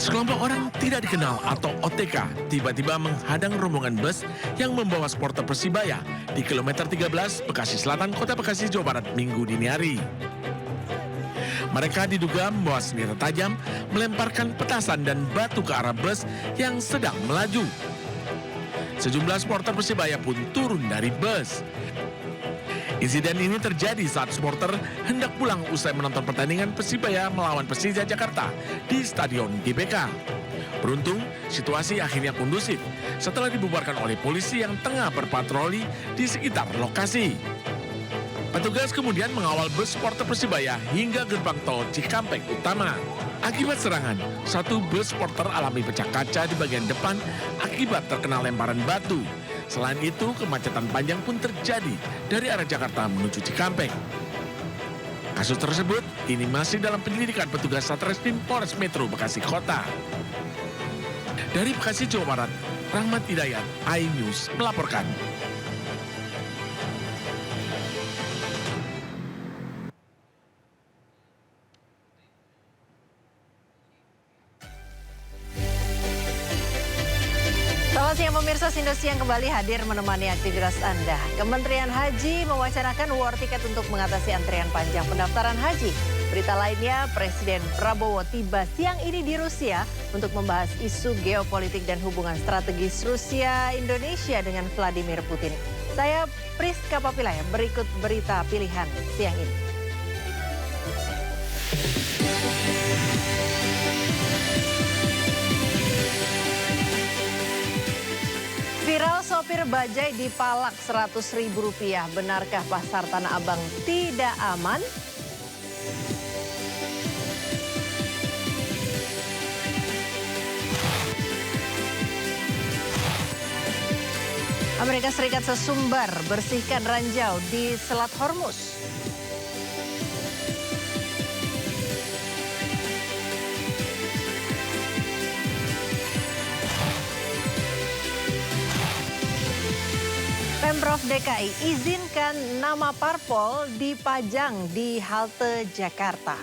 Sekelompok orang tidak dikenal atau OTK tiba-tiba menghadang rombongan bus yang membawa supporter Persibaya di kilometer 13 Bekasi Selatan, Kota Bekasi, Jawa Barat, Minggu dini hari. Mereka diduga membawa senjata tajam, melemparkan petasan dan batu ke arah bus yang sedang melaju. Sejumlah supporter Persibaya pun turun dari bus. Insiden ini terjadi saat supporter hendak pulang usai menonton pertandingan Persibaya melawan Persija Jakarta di Stadion GBK. Beruntung, situasi akhirnya kondusif setelah dibubarkan oleh polisi yang tengah berpatroli di sekitar lokasi. Petugas kemudian mengawal bus supporter Persibaya hingga gerbang tol Cikampek Utama. Akibat serangan, satu bus supporter alami pecah kaca di bagian depan akibat terkena lemparan batu. Selain itu, kemacetan panjang pun terjadi dari arah Jakarta menuju Cikampek. Kasus tersebut kini masih dalam penyelidikan petugas Satreskrim Polres Metro Bekasi Kota. Dari Bekasi, Jawa Barat, Rahmat Hidayat, iNews melaporkan. Selamat siang pemirsa, Indosiang kembali hadir menemani aktivitas Anda. Kementerian Haji mewacanakan war tiket untuk mengatasi antrian panjang pendaftaran haji. Berita lainnya, Presiden Prabowo tiba siang ini di Rusia untuk membahas isu geopolitik dan hubungan strategis Rusia-Indonesia dengan Vladimir Putin. Saya Priska Papilaya, berikut berita pilihan siang ini. Viral sopir bajai dipalak Rp100.000. Benarkah pasar Tanah Abang tidak aman? Amerika Serikat sesumbar bersihkan ranjau di Selat Hormuz. Pemprov DKI izinkan nama parpol dipajang di halte Jakarta.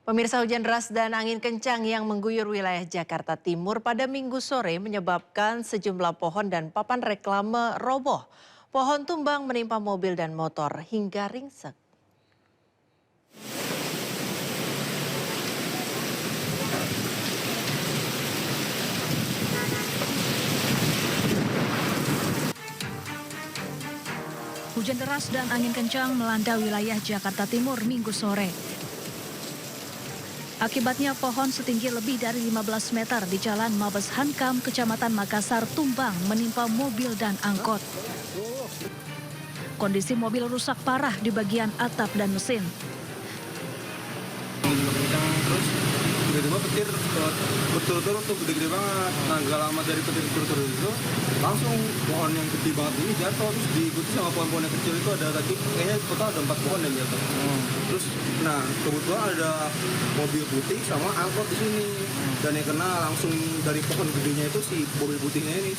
Pemirsa, hujan deras dan angin kencang yang mengguyur wilayah Jakarta Timur pada Minggu sore menyebabkan sejumlah pohon dan papan reklame roboh. Pohon tumbang menimpa mobil dan motor hingga ringsek. Hujan deras dan angin kencang melanda wilayah Jakarta Timur Minggu sore. Akibatnya pohon setinggi lebih dari 15 meter di Jalan Mabes Hankam, Kecamatan Makassar, tumbang menimpa mobil dan angkot. Kondisi mobil rusak parah di bagian atap dan mesin. Terus tiba-tiba petir berturut-turut tuh gede-gede banget. Nah, gak lama dari petir berturut-turut itu langsung pohon yang gede banget ini jatuh, terus diikuti sama pohon-pohon yang kecil itu ada tadi kayaknya total ada 4 pohon yang jatuh. Terus nah kebetulan ada mobil putih sama angkot di sini dan yang kena langsung dari pohon gedenya itu si mobil putihnya ini.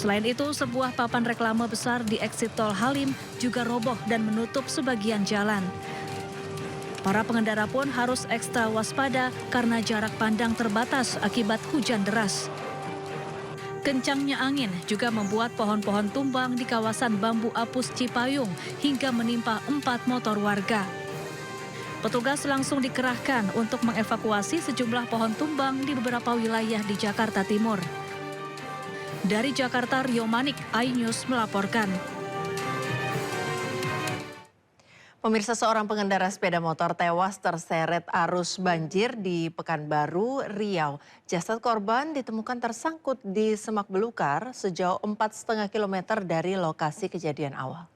Selain itu, sebuah papan reklame besar di eksit tol Halim juga roboh dan menutup sebagian jalan. Para pengendara pun harus ekstra waspada karena jarak pandang terbatas akibat hujan deras. Kencangnya angin juga membuat pohon-pohon tumbang di kawasan Bambu Apus Cipayung hingga menimpa 4 motor warga. Petugas langsung dikerahkan untuk mengevakuasi sejumlah pohon tumbang di beberapa wilayah di Jakarta Timur. Dari Jakarta, Rio Manik, iNews melaporkan. Pemirsa, seorang pengendara sepeda motor tewas terseret arus banjir di Pekanbaru, Riau. Jasad korban ditemukan tersangkut di semak belukar sejauh 4,5 km dari lokasi kejadian awal.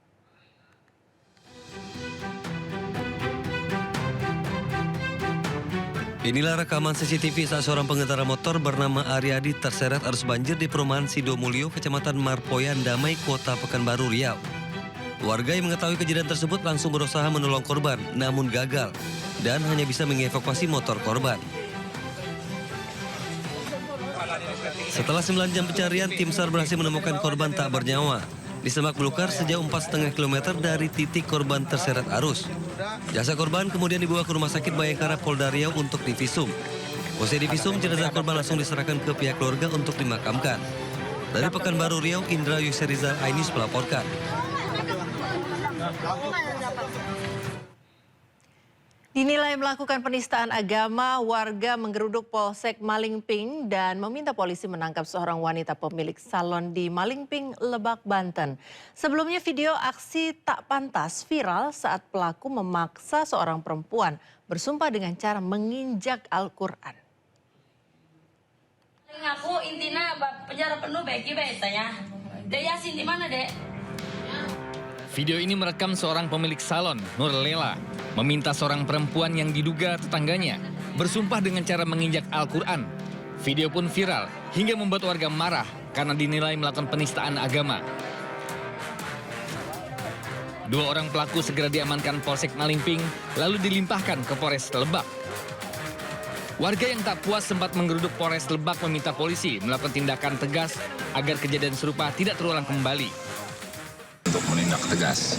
Inilah rekaman CCTV saat seorang pengendara motor bernama Aryadi terseret arus banjir di perumahan Sidomulyo, Kecamatan Marpoyan Damai, Kota Pekanbaru, Riau. Warga yang mengetahui kejadian tersebut langsung berusaha menolong korban, namun gagal dan hanya bisa mengevakuasi motor korban. Setelah 9 jam pencarian, tim SAR berhasil menemukan korban tak bernyawa di semak belukar sejauh 4,5 km dari titik korban terseret arus. Jasad korban kemudian dibawa ke Rumah Sakit Bayangkara Polda Riau untuk divisum. Usai divisum, jenazah korban langsung diserahkan ke pihak keluarga untuk dimakamkan. Dari Pekanbaru Riau, Indra Yusrizal Ainus melaporkan. Dinilai melakukan penistaan agama, warga menggeruduk Polsek Malingping dan meminta polisi menangkap seorang wanita pemilik salon di Malingping, Lebak, Banten. Sebelumnya video aksi tak pantas viral saat pelaku memaksa seorang perempuan bersumpah dengan cara menginjak Al-Quran. Aku intinya penjara penuh bagi betanya. Dek Yasin di mana, Dek? Video ini merekam seorang pemilik salon, Nur Lela, meminta seorang perempuan yang diduga tetangganya bersumpah dengan cara menginjak Al-Quran. Video pun viral hingga membuat warga marah karena dinilai melakukan penistaan agama. 2 orang pelaku segera diamankan Polsek Malingping lalu dilimpahkan ke Polres Lebak. Warga yang tak puas sempat menggeruduk Polres Lebak meminta polisi melakukan tindakan tegas agar kejadian serupa tidak terulang kembali. Untuk menindak tegas,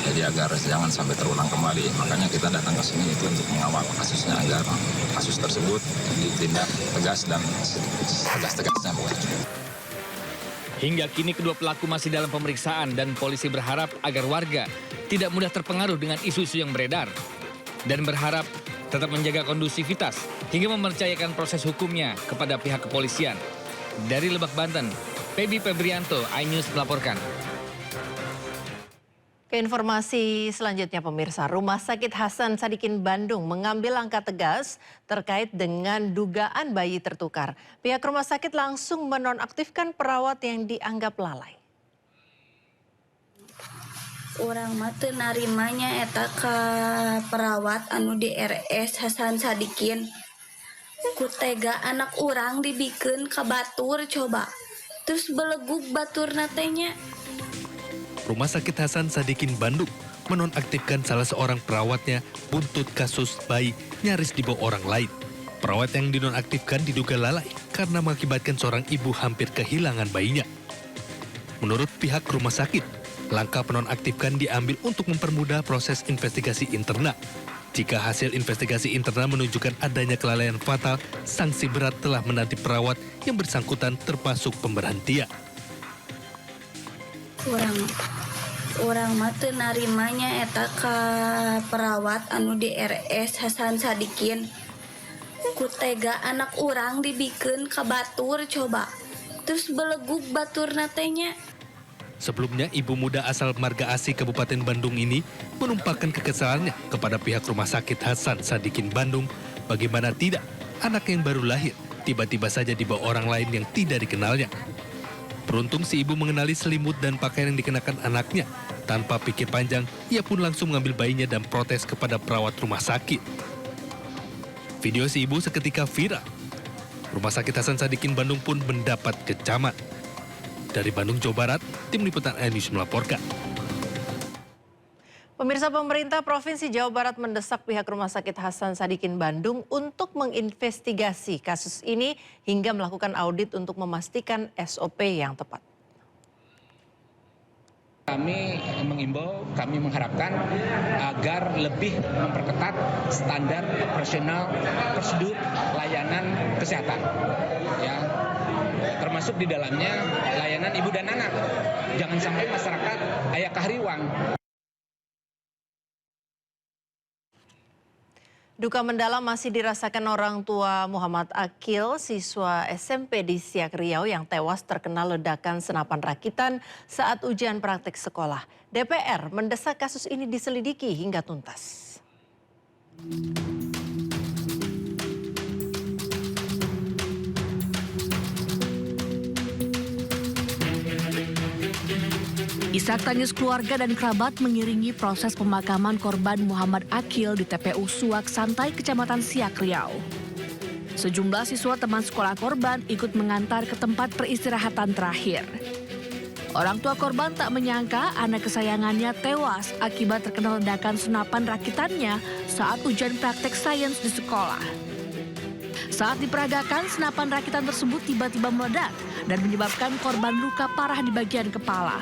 jadi agar jangan sampai terulang kembali. Makanya kita datang ke sini itu untuk mengawal kasusnya agar kasus tersebut ditindak tegas dan tegas-tegasnya. Hingga kini kedua pelaku masih dalam pemeriksaan dan polisi berharap agar warga tidak mudah terpengaruh dengan isu-isu yang beredar dan berharap tetap menjaga kondusivitas hingga mempercayakan proses hukumnya kepada pihak kepolisian. Dari Lebak, Banten, Pebi Febrianto, iNews melaporkan. Ke informasi selanjutnya pemirsa, Rumah Sakit Hasan Sadikin Bandung mengambil langkah tegas terkait dengan dugaan bayi tertukar. Pihak rumah sakit langsung menonaktifkan perawat yang dianggap lalai. Urang mah teu narimanya eta ka perawat anu di RS Hasan Sadikin. Kutega anak urang dibikeun ka batur coba. Terus belegug baturna teh nya. Rumah Sakit Hasan Sadikin Bandung menonaktifkan salah seorang perawatnya buntut kasus bayi nyaris dibawa orang lain. Perawat yang dinonaktifkan diduga lalai karena mengakibatkan seorang ibu hampir kehilangan bayinya. Menurut pihak rumah sakit, langkah penonaktifkan diambil untuk mempermudah proses investigasi internal. Jika hasil investigasi internal menunjukkan adanya kelalaian fatal, sanksi berat telah menanti perawat yang bersangkutan termasuk pemberhentian. Urang mah teu narimanya eta ka perawat anu di RS Hasan Sadikin. Kutega anak urang dibikeun ka batur coba. Terus belegug baturna teh nya. Sebelumnya, ibu muda asal Marga Asih Kabupaten Bandung ini menumpahkan kekesalannya kepada pihak Rumah Sakit Hasan Sadikin Bandung. Bagaimana tidak, anak yang baru lahir tiba-tiba saja dibawa orang lain yang tidak dikenalnya. Beruntung si ibu mengenali selimut dan pakaian yang dikenakan anaknya. Tanpa pikir panjang, ia pun langsung mengambil bayinya dan protes kepada perawat rumah sakit. Video si ibu seketika viral. Rumah Sakit Hasan Sadikin Bandung pun mendapat kecaman. Dari Bandung, Jawa Barat, Tim Liputan iNews melaporkan. Pemirsa, pemerintah Provinsi Jawa Barat mendesak pihak Rumah Sakit Hasan Sadikin Bandung untuk menginvestigasi kasus ini hingga melakukan audit untuk memastikan SOP yang tepat. Kami mengimbau, kami mengharapkan agar lebih memperketat standar operasional prosedur layanan kesehatan. Ya, termasuk di dalamnya layanan ibu dan anak. Jangan sampai masyarakat aya kahriwang. Duka mendalam masih dirasakan orang tua Muhammad Akil, siswa SMP di Siak Riau yang tewas terkena ledakan senapan rakitan saat ujian praktik sekolah. DPR mendesak kasus ini diselidiki hingga tuntas. Isak tangis keluarga dan kerabat mengiringi proses pemakaman korban Muhammad Akil di TPU Suak Santai, Kecamatan Siak Riau. Sejumlah siswa teman sekolah korban ikut mengantar ke tempat peristirahatan terakhir. Orang tua korban tak menyangka anak kesayangannya tewas akibat terkena ledakan senapan rakitannya saat ujian praktek sains di sekolah. Saat diperagakan, senapan rakitan tersebut tiba-tiba meledak dan menyebabkan korban luka parah di bagian kepala.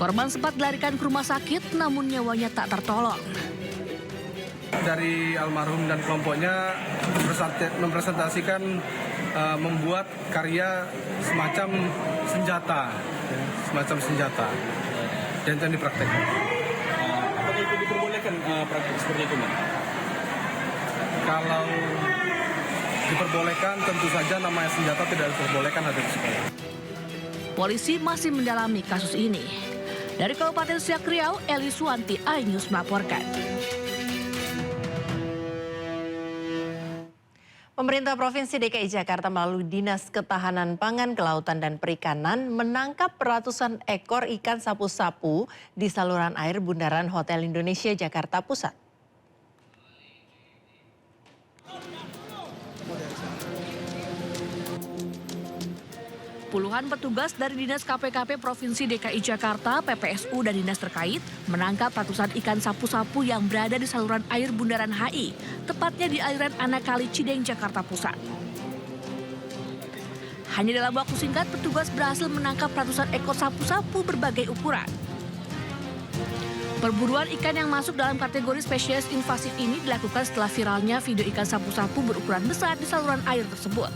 Korban sempat dilarikan ke rumah sakit, namun nyawanya tak tertolong. Dari almarhum dan kelompoknya mempresentasikan membuat karya semacam senjata, dan itu dipraktekkan. Apakah itu diperbolehkan praktek seperti itu, Mas? Kalau diperbolehkan, tentu saja namanya senjata tidak diperbolehkan ada di sekolah. Polisi masih mendalami kasus ini. Dari Kabupaten Siak Riau, Eli Suwanti, iNews melaporkan. Pemerintah Provinsi DKI Jakarta melalui Dinas Ketahanan Pangan, Kelautan, dan Perikanan menangkap ratusan ekor ikan sapu-sapu di saluran air Bundaran Hotel Indonesia, Jakarta Pusat. Puluhan petugas dari Dinas KPKP Provinsi DKI Jakarta, PPSU, dan dinas terkait menangkap ratusan ikan sapu-sapu yang berada di saluran air Bundaran HI, tepatnya di aliran anak kali Cideng, Jakarta Pusat. Hanya dalam waktu singkat, petugas berhasil menangkap ratusan ekor sapu-sapu berbagai ukuran. Perburuan ikan yang masuk dalam kategori spesies invasif ini dilakukan setelah viralnya video ikan sapu-sapu berukuran besar di saluran air tersebut.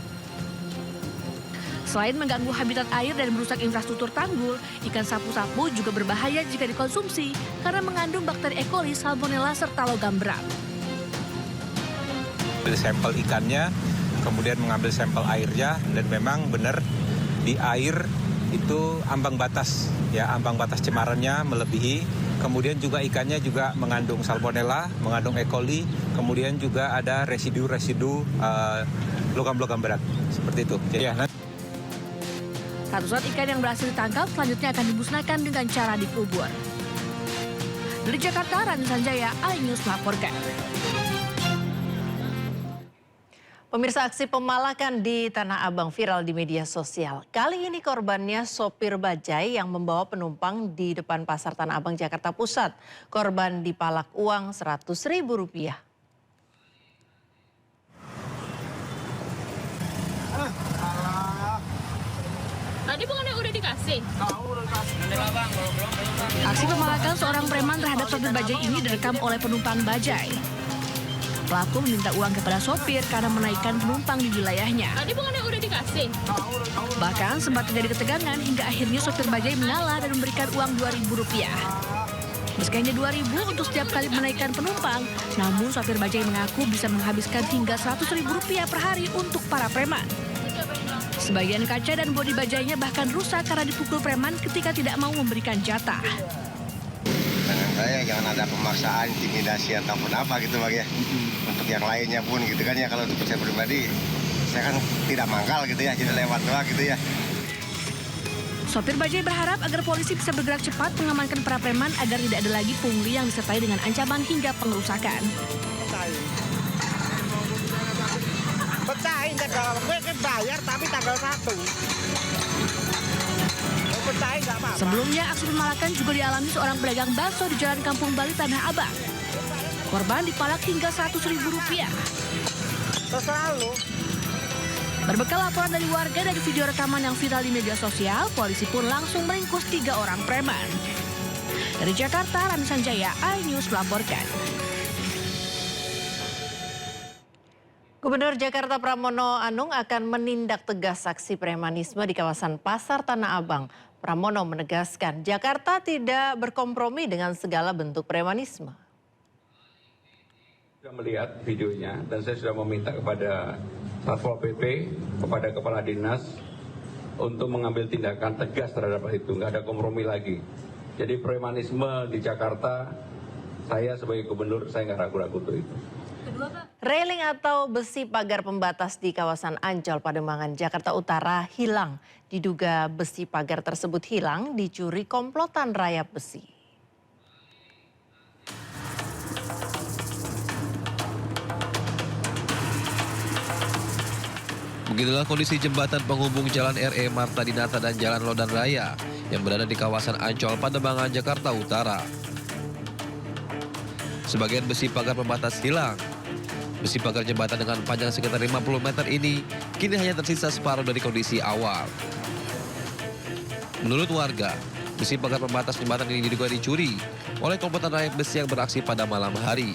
Selain mengganggu habitat air dan merusak infrastruktur tanggul, ikan sapu-sapu juga berbahaya jika dikonsumsi karena mengandung bakteri E. coli, salmonella, serta logam berat. Ambil sampel ikannya, kemudian mengambil sampel airnya, dan memang benar di air itu ambang batas cemarannya melebihi. Kemudian juga ikannya juga mengandung salmonella, mengandung E. coli, kemudian juga ada residu-residu logam-logam berat seperti itu. Jadi, ratusan ikan yang berhasil ditangkap selanjutnya akan dimusnahkan dengan cara dikubur. Dari Jakarta, Rani Sanjaya, iNews melaporkan. Pemirsa, aksi pemalakan di Tanah Abang viral di media sosial. Kali ini korbannya sopir bajai yang membawa penumpang di depan Pasar Tanah Abang, Jakarta Pusat. Korban dipalak uang Rp100.000. Tadi bukannya udah dikasih? Aksi pemalakan seorang preman terhadap sopir bajai ini direkam oleh penumpang bajai. Pelaku meminta uang kepada sopir karena menaikkan penumpang di wilayahnya. Tadi bukannya udah dikasih? Bahkan sempat terjadi ketegangan hingga akhirnya sopir bajai mengalah dan memberikan uang Rp2.000. Meski hanya Rp2.000 untuk setiap kali menaikkan penumpang, namun sopir bajai mengaku bisa menghabiskan hingga Rp100.000 per hari untuk para preman. Sebagian kaca dan bodi bajainya bahkan rusak karena dipukul preman ketika tidak mau memberikan jatah. Dengan saya jangan ada pemaksaan, intimidasi ataupun apa gitu Bang ya. Untuk yang lainnya pun gitu kan ya, kalau untuk saya pribadi, saya kan tidak mangkal gitu ya, jadi lewat doang gitu ya. Sopir bajai berharap agar polisi bisa bergerak cepat mengamankan para preman agar tidak ada lagi pungli yang disertai dengan ancaman hingga pengerusakan. Pecahin tanggal, gue kan bayar tapi tanggal 1. Pecahin nggak apa-apa. Sebelumnya aksi pemalakan juga dialami seorang pedagang bakso di Jalan Kampung Bali, Tanah Abang. Korban dipalak hingga Rp100.000. Selalu. Berbekal laporan dari warga dan video rekaman yang viral di media sosial, polisi pun langsung meringkus 3 orang preman. Dari Jakarta, Rani Sanjaya, iNews melaporkan. Gubernur Jakarta Pramono Anung akan menindak tegas aksi premanisme di kawasan Pasar Tanah Abang. Pramono menegaskan Jakarta tidak berkompromi dengan segala bentuk premanisme. Sudah melihat videonya dan saya sudah meminta kepada Satpol PP, kepada Kepala Dinas untuk mengambil tindakan tegas terhadap itu. Nggak ada kompromi lagi. Jadi premanisme di Jakarta, saya sebagai gubernur, saya nggak ragu-ragu untuk itu. Railing atau besi pagar pembatas di kawasan Ancol, Pademangan, Jakarta Utara hilang. Diduga besi pagar tersebut hilang dicuri komplotan rayap besi. Begitulah kondisi jembatan penghubung Jalan RE Marta Dinata dan Jalan Lodan Raya yang berada di kawasan Ancol, Pademangan, Jakarta Utara. Sebagian besi pagar pembatas hilang. Besi pagar jembatan dengan panjang sekitar 50 meter ini kini hanya tersisa separuh dari kondisi awal. Menurut warga, besi pagar pembatas jembatan ini diduga dicuri oleh komplotan rakyat besi yang beraksi pada malam hari.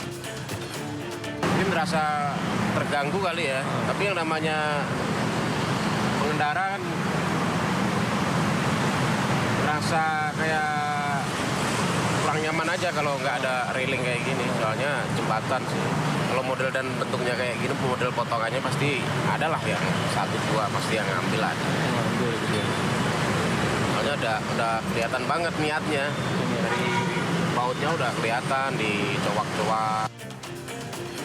Ini merasa terganggu kali ya, tapi yang namanya pengendara kan merasa kayak kurang nyaman aja kalau nggak ada railing kayak gini, soalnya jembatan sih. Kalau model dan bentuknya kayak gini, model potongannya pasti ada lah yang 1-2 pasti yang ngambil ada. Soalnya udah kelihatan banget niatnya, dari bautnya udah kelihatan dicowak-cowak.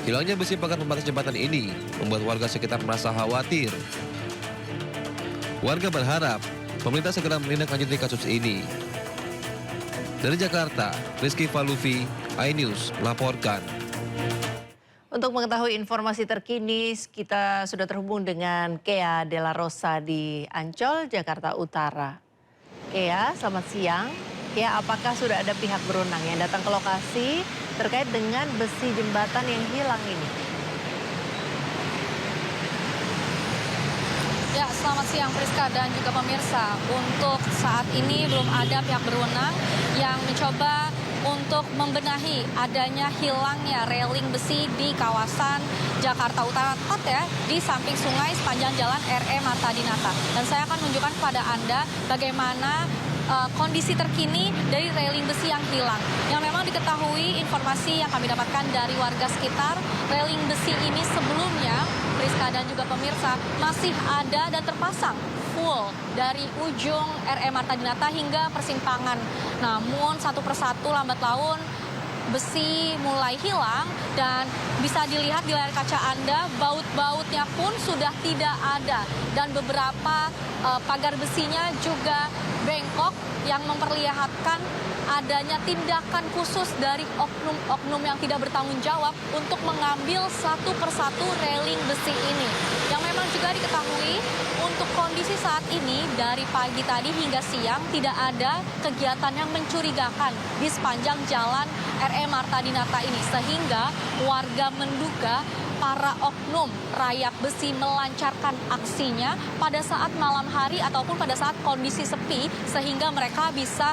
Hilangnya besi pagar pembatas jembatan ini membuat warga sekitar merasa khawatir. Warga berharap pemerintah segera menindaklanjuti kasus ini. Dari Jakarta, Rizky Falufi, iNews melaporkan. Untuk mengetahui informasi terkini, kita sudah terhubung dengan Kea Della Rosa di Ancol, Jakarta Utara. Kea, selamat siang. Kea, apakah sudah ada pihak berwenang yang datang ke lokasi terkait dengan besi jembatan yang hilang ini? Ya, selamat siang Priska dan juga pemirsa. Untuk saat ini belum ada pihak berwenang yang mencoba untuk membenahi adanya hilangnya railing besi di kawasan Jakarta Utara, tepat ya, di samping sungai sepanjang jalan RE Marta Dinata. Dan saya akan menunjukkan kepada Anda bagaimana kondisi terkini dari railing besi yang hilang. Yang memang diketahui informasi yang kami dapatkan dari warga sekitar, railing besi ini sebelumnya, Priska dan juga pemirsa, masih ada dan terpasang full dari ujung RE Marta Dinata hingga persimpangan. Namun satu persatu lambat laun besi mulai hilang dan bisa dilihat di layar kaca Anda, baut-bautnya pun sudah tidak ada dan beberapa pagar besinya juga bengkok yang memperlihatkan adanya tindakan khusus dari oknum-oknum yang tidak bertanggung jawab untuk mengambil satu persatu railing besi ini. Yang memang juga diketahui untuk kondisi saat ini dari pagi tadi hingga siang tidak ada kegiatan yang mencurigakan di sepanjang jalan RE Marta Dinata ini, sehingga warga menduga para oknum rayap besi melancarkan aksinya pada saat malam hari ataupun pada saat kondisi sepi, sehingga mereka bisa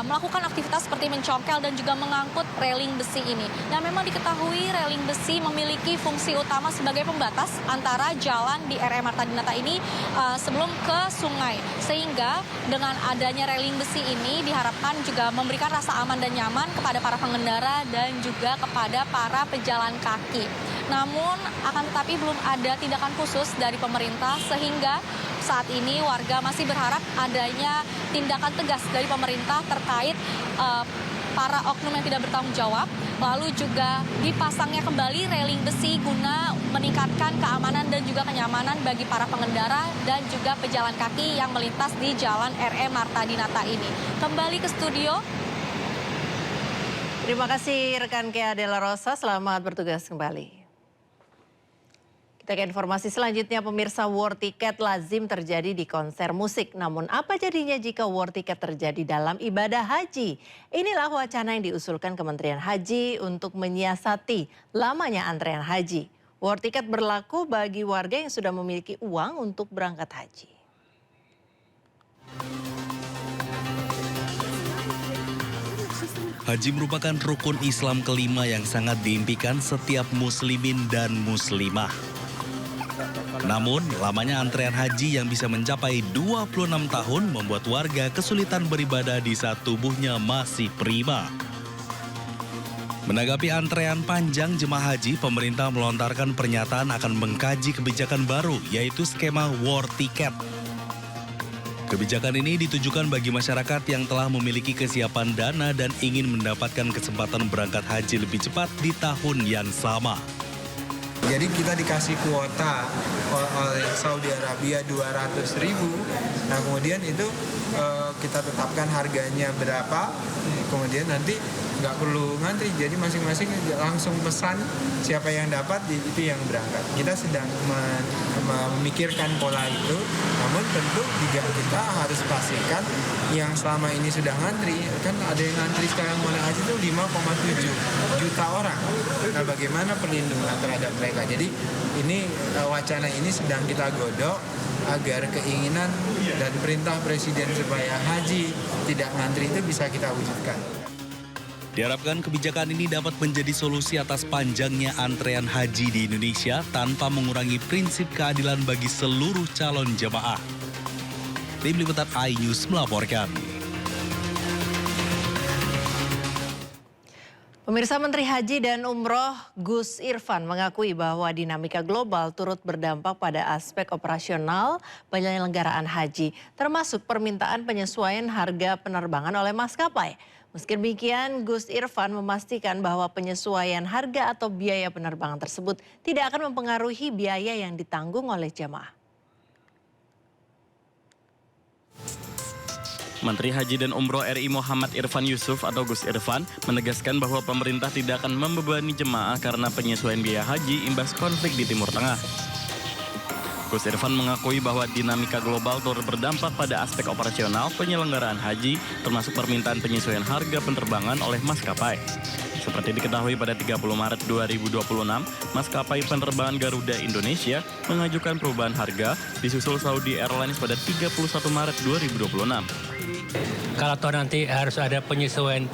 melakukan aktivitas seperti mencongkel dan juga mengangkut railing besi ini. Dan memang diketahui railing besi memiliki fungsi utama sebagai pembatas antara jalan di RE Marta Dinata ini sebelum ke sungai, sehingga dengan adanya railing besi ini diharapkan juga memberikan rasa aman dan nyaman kepada para pengendara dan juga kepada para pejalan kaki. Namun akan tetapi belum ada tindakan khusus dari pemerintah, sehingga saat ini warga masih berharap adanya tindakan tegas dari pemerintah terkait para oknum yang tidak bertanggung jawab, lalu juga dipasangnya kembali railing besi guna meningkatkan keamanan dan juga kenyamanan bagi para pengendara dan juga pejalan kaki yang melintas di jalan RE Marta Dinata ini. Kembali ke studio. Terima kasih rekan Kea Della Rosa, selamat bertugas kembali. Kita ke informasi selanjutnya, pemirsa, war tiket lazim terjadi di konser musik. Namun apa jadinya jika war tiket terjadi dalam ibadah haji? Inilah wacana yang diusulkan Kementerian Haji untuk menyiasati lamanya antrean haji. War tiket berlaku bagi warga yang sudah memiliki uang untuk berangkat haji. Haji merupakan rukun Islam kelima yang sangat diimpikan setiap muslimin dan muslimah. Namun, lamanya antrean haji yang bisa mencapai 26 tahun membuat warga kesulitan beribadah di saat tubuhnya masih prima. Menanggapi antrean panjang jemaah haji, pemerintah melontarkan pernyataan akan mengkaji kebijakan baru, yaitu skema war ticket. Kebijakan ini ditujukan bagi masyarakat yang telah memiliki kesiapan dana dan ingin mendapatkan kesempatan berangkat haji lebih cepat di tahun yang sama. Jadi kita dikasih kuota oleh Saudi Arabia 200.000. Nah kemudian itu kita tetapkan harganya berapa. Kemudian nanti nggak perlu ngantri, jadi masing-masing langsung pesan siapa yang dapat itu yang berangkat. Kita sedang memikirkan pola itu, namun tentu juga kita harus pastikan yang selama ini sudah ngantri, kan ada yang ngantri sekarang mau naik haji itu 5,7 juta orang. Nah, bagaimana perlindungan terhadap mereka? Jadi ini wacana ini sedang kita godok agar keinginan dan perintah Presiden supaya haji tidak ngantri itu bisa kita wujudkan. Diharapkan kebijakan ini dapat menjadi solusi atas panjangnya antrean haji di Indonesia tanpa mengurangi prinsip keadilan bagi seluruh calon jemaah. Tim Liputan iNews melaporkan. Pemirsa, Menteri Haji dan Umroh Gus Irfan mengakui bahwa dinamika global turut berdampak pada aspek operasional penyelenggaraan haji, termasuk permintaan penyesuaian harga penerbangan oleh maskapai. Meski demikian, Gus Irfan memastikan bahwa penyesuaian harga atau biaya penerbangan tersebut tidak akan mempengaruhi biaya yang ditanggung oleh jemaah. Menteri Haji dan Umroh RI Muhammad Irfan Yusuf atau Gus Irfan menegaskan bahwa pemerintah tidak akan membebani jemaah karena penyesuaian biaya haji imbas konflik di Timur Tengah. Gus Irfan mengakui bahwa dinamika global turut berdampak pada aspek operasional penyelenggaraan haji, termasuk permintaan penyesuaian harga penerbangan oleh maskapai. Seperti diketahui pada 30 Maret 2026, maskapai penerbangan Garuda Indonesia mengajukan perubahan harga disusul Saudi Airlines pada 31 Maret 2026. Kalau toh nanti harus ada penyesuaian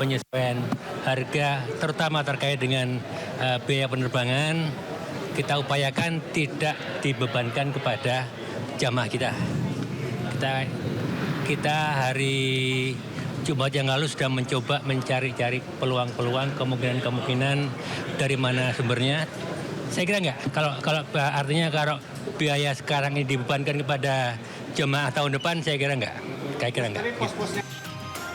harga, terutama terkait dengan biaya penerbangan, kita upayakan tidak dibebankan kepada jamaah kita. Kita hari Jumat yang lalu sudah mencoba mencari-cari peluang-peluang, kemungkinan-kemungkinan dari mana sumbernya. Saya kira enggak. Kalau artinya kalau biaya sekarang ini dibebankan kepada jemaah tahun depan, saya kira enggak.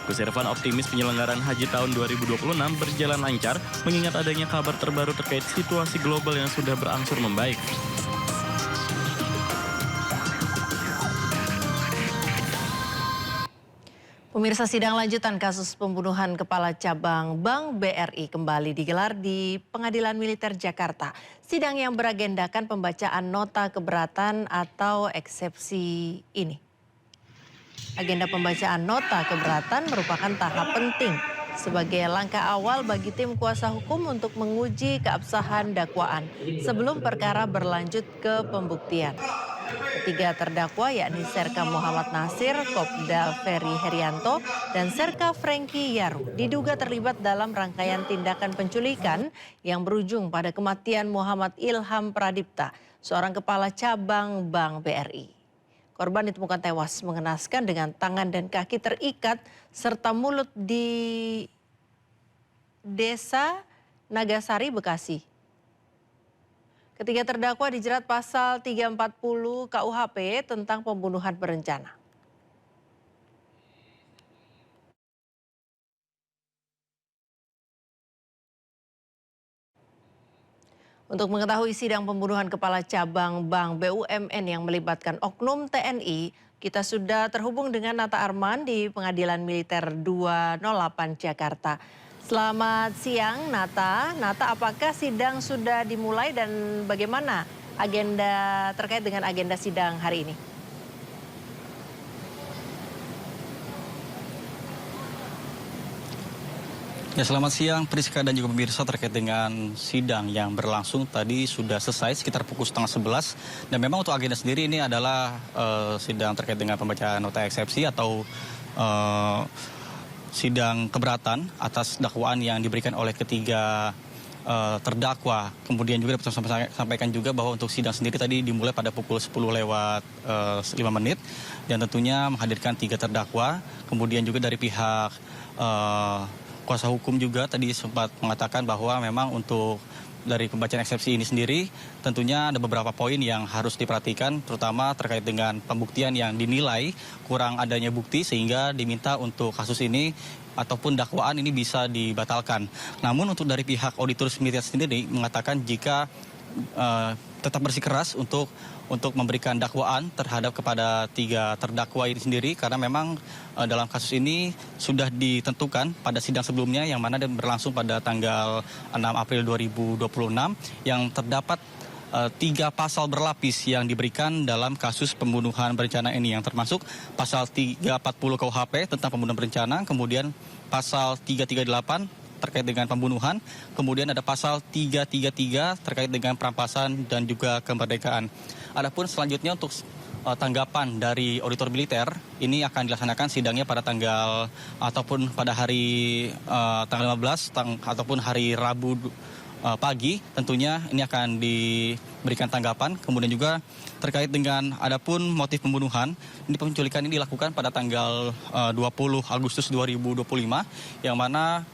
Gus Irfan optimis penyelenggaraan haji tahun 2026 berjalan lancar mengingat adanya kabar terbaru terkait situasi global yang sudah berangsur membaik. Pemirsa, sidang lanjutan kasus pembunuhan Kepala Cabang Bank BRI kembali digelar di Pengadilan Militer Jakarta. Sidang yang beragendakan pembacaan nota keberatan atau eksepsi ini. Agenda pembacaan nota keberatan merupakan tahap penting sebagai langkah awal bagi tim kuasa hukum untuk menguji keabsahan dakwaan sebelum perkara berlanjut ke pembuktian. Ketiga terdakwa yakni Serka Muhammad Nasir, Kopdal Ferry Herianto, dan Serka Franky Yaru diduga terlibat dalam rangkaian tindakan penculikan yang berujung pada kematian Muhammad Ilham Pradipta, seorang kepala cabang Bank BRI. Korban ditemukan tewas mengenaskan dengan tangan dan kaki terikat serta mulut di Desa Nagasari, Bekasi. Ketiga terdakwa dijerat pasal 340 KUHP tentang pembunuhan berencana. Untuk mengetahui sidang pembunuhan Kepala Cabang Bank BUMN yang melibatkan oknum TNI, kita sudah terhubung dengan Nata Arman di Pengadilan Militer 208 Jakarta. Selamat siang Nata. Nata, apakah sidang sudah dimulai dan bagaimana agenda terkait dengan agenda sidang hari ini? Ya, selamat siang Priska dan juga pemirsa. Terkait dengan sidang yang berlangsung tadi sudah selesai sekitar pukul 10:30 dan memang untuk agenda sendiri ini adalah sidang terkait dengan pembacaan nota eksepsi atau sidang keberatan atas dakwaan yang diberikan oleh ketiga terdakwa. Kemudian juga dapat saya sampaikan juga bahwa untuk sidang sendiri tadi dimulai pada pukul 10:05 dan tentunya menghadirkan 3 terdakwa. Kemudian juga dari pihak kuasa hukum juga tadi sempat mengatakan bahwa memang untuk dari pembacaan eksepsi ini sendiri tentunya ada beberapa poin yang harus diperhatikan, terutama terkait dengan pembuktian yang dinilai kurang adanya bukti sehingga diminta untuk kasus ini ataupun dakwaan ini bisa dibatalkan. Namun untuk dari pihak auditor militer sendiri mengatakan jika tetap bersikeras untuk memberikan dakwaan terhadap kepada 3 terdakwa ini sendiri, karena memang dalam kasus ini sudah ditentukan pada sidang sebelumnya yang mana berlangsung pada tanggal 6 April 2026 yang terdapat 3 pasal berlapis yang diberikan dalam kasus pembunuhan berencana ini, yang termasuk pasal 340 KUHP tentang pembunuhan berencana, kemudian pasal 338 terkait dengan pembunuhan, kemudian ada pasal 333 terkait dengan perampasan dan juga kemerdekaan. Adapun selanjutnya untuk tanggapan dari auditor militer ini akan dilaksanakan sidangnya pada tanggal ataupun pada hari tanggal 15 ataupun hari Rabu pagi, tentunya ini akan diberikan tanggapan. Kemudian juga terkait dengan adapun motif pembunuhan, ini penculikan ini dilakukan pada tanggal 20 Agustus 2025 yang mana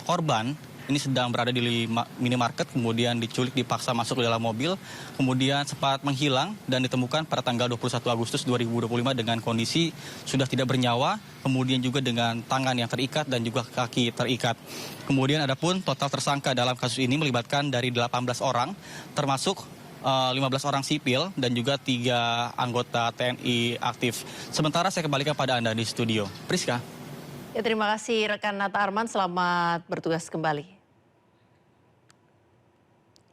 korban ini sedang berada di minimarket, kemudian diculik dipaksa masuk ke dalam mobil, kemudian sempat menghilang dan ditemukan pada tanggal 21 Agustus 2025 dengan kondisi sudah tidak bernyawa, kemudian juga dengan tangan yang terikat dan juga kaki terikat. Kemudian adapun total tersangka dalam kasus ini melibatkan dari 18 orang, termasuk 15 orang sipil dan juga 3 anggota TNI aktif. Sementara saya kembalikan pada Anda di studio. Priska. Ya, terima kasih rekan Nata Arman, selamat bertugas kembali.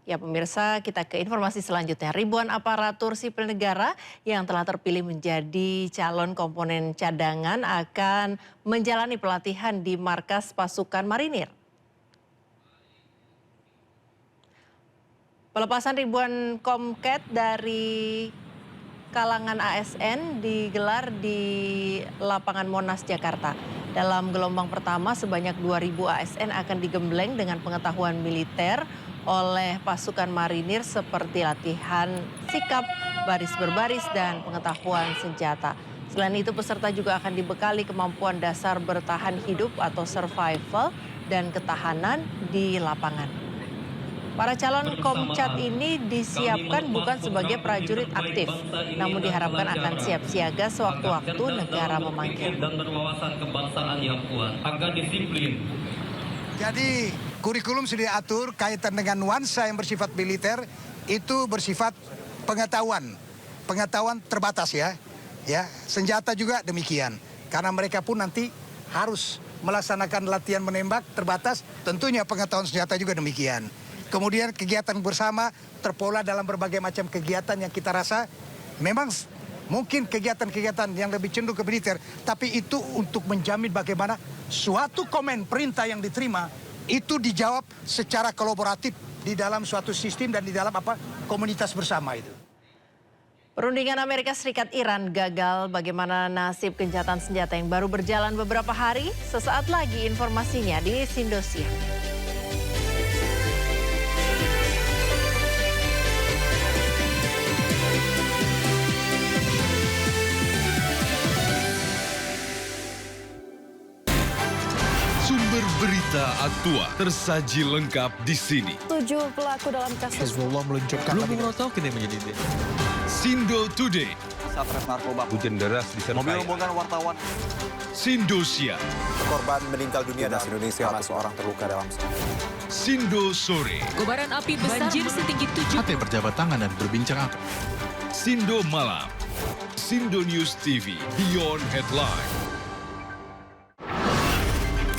Ya pemirsa, kita ke informasi selanjutnya. Ribuan aparatur sipil negara yang telah terpilih menjadi calon komponen cadangan akan menjalani pelatihan di markas pasukan marinir. Pelepasan ribuan Komcat dari kalangan ASN digelar di lapangan Monas, Jakarta. Dalam gelombang pertama, sebanyak 2.000 ASN akan digembleng dengan pengetahuan militer oleh pasukan marinir seperti latihan sikap, baris berbaris, dan pengetahuan senjata. Selain itu, peserta juga akan dibekali kemampuan dasar bertahan hidup atau survival dan ketahanan di lapangan. Para calon Komcat ini disiapkan bukan sebagai prajurit aktif, namun diharapkan akan siap siaga sewaktu-waktu negara memanggil. Dan berwawasan kebangsaan yang kuat, akan disiplin. Jadi kurikulum sudah diatur kaitan dengan nuansa yang bersifat militer itu bersifat pengetahuan terbatas ya. Senjata juga demikian, karena mereka pun nanti harus melaksanakan latihan menembak terbatas, tentunya pengetahuan senjata juga demikian. Kemudian kegiatan bersama terpola dalam berbagai macam kegiatan yang kita rasa memang mungkin kegiatan-kegiatan yang lebih cenderung ke militer, tapi itu untuk menjamin bagaimana suatu komen perintah yang diterima itu dijawab secara kolaboratif di dalam suatu sistem dan di dalam komunitas bersama itu. Perundingan Amerika Serikat Iran gagal. Bagaimana nasib gencatan senjata yang baru berjalan beberapa hari? Sesaat lagi informasinya di Sindosia. Berita aktual tersaji lengkap di sini. 7 pelaku dalam kasus Hezbollah meluncurkan Sindo Today. Satres narkoba. Hujan deras disertai. Mobil rombongan wartawan. Sindosia. Korban meninggal dunia dan Indonesia 100 orang terluka dalam. Sindo Sore. Kobaran api besar banjir setinggi 7. Hati berjabat tangan dan berbincang akrab. Sindo Malam. Sindo News TV Beyond Headline.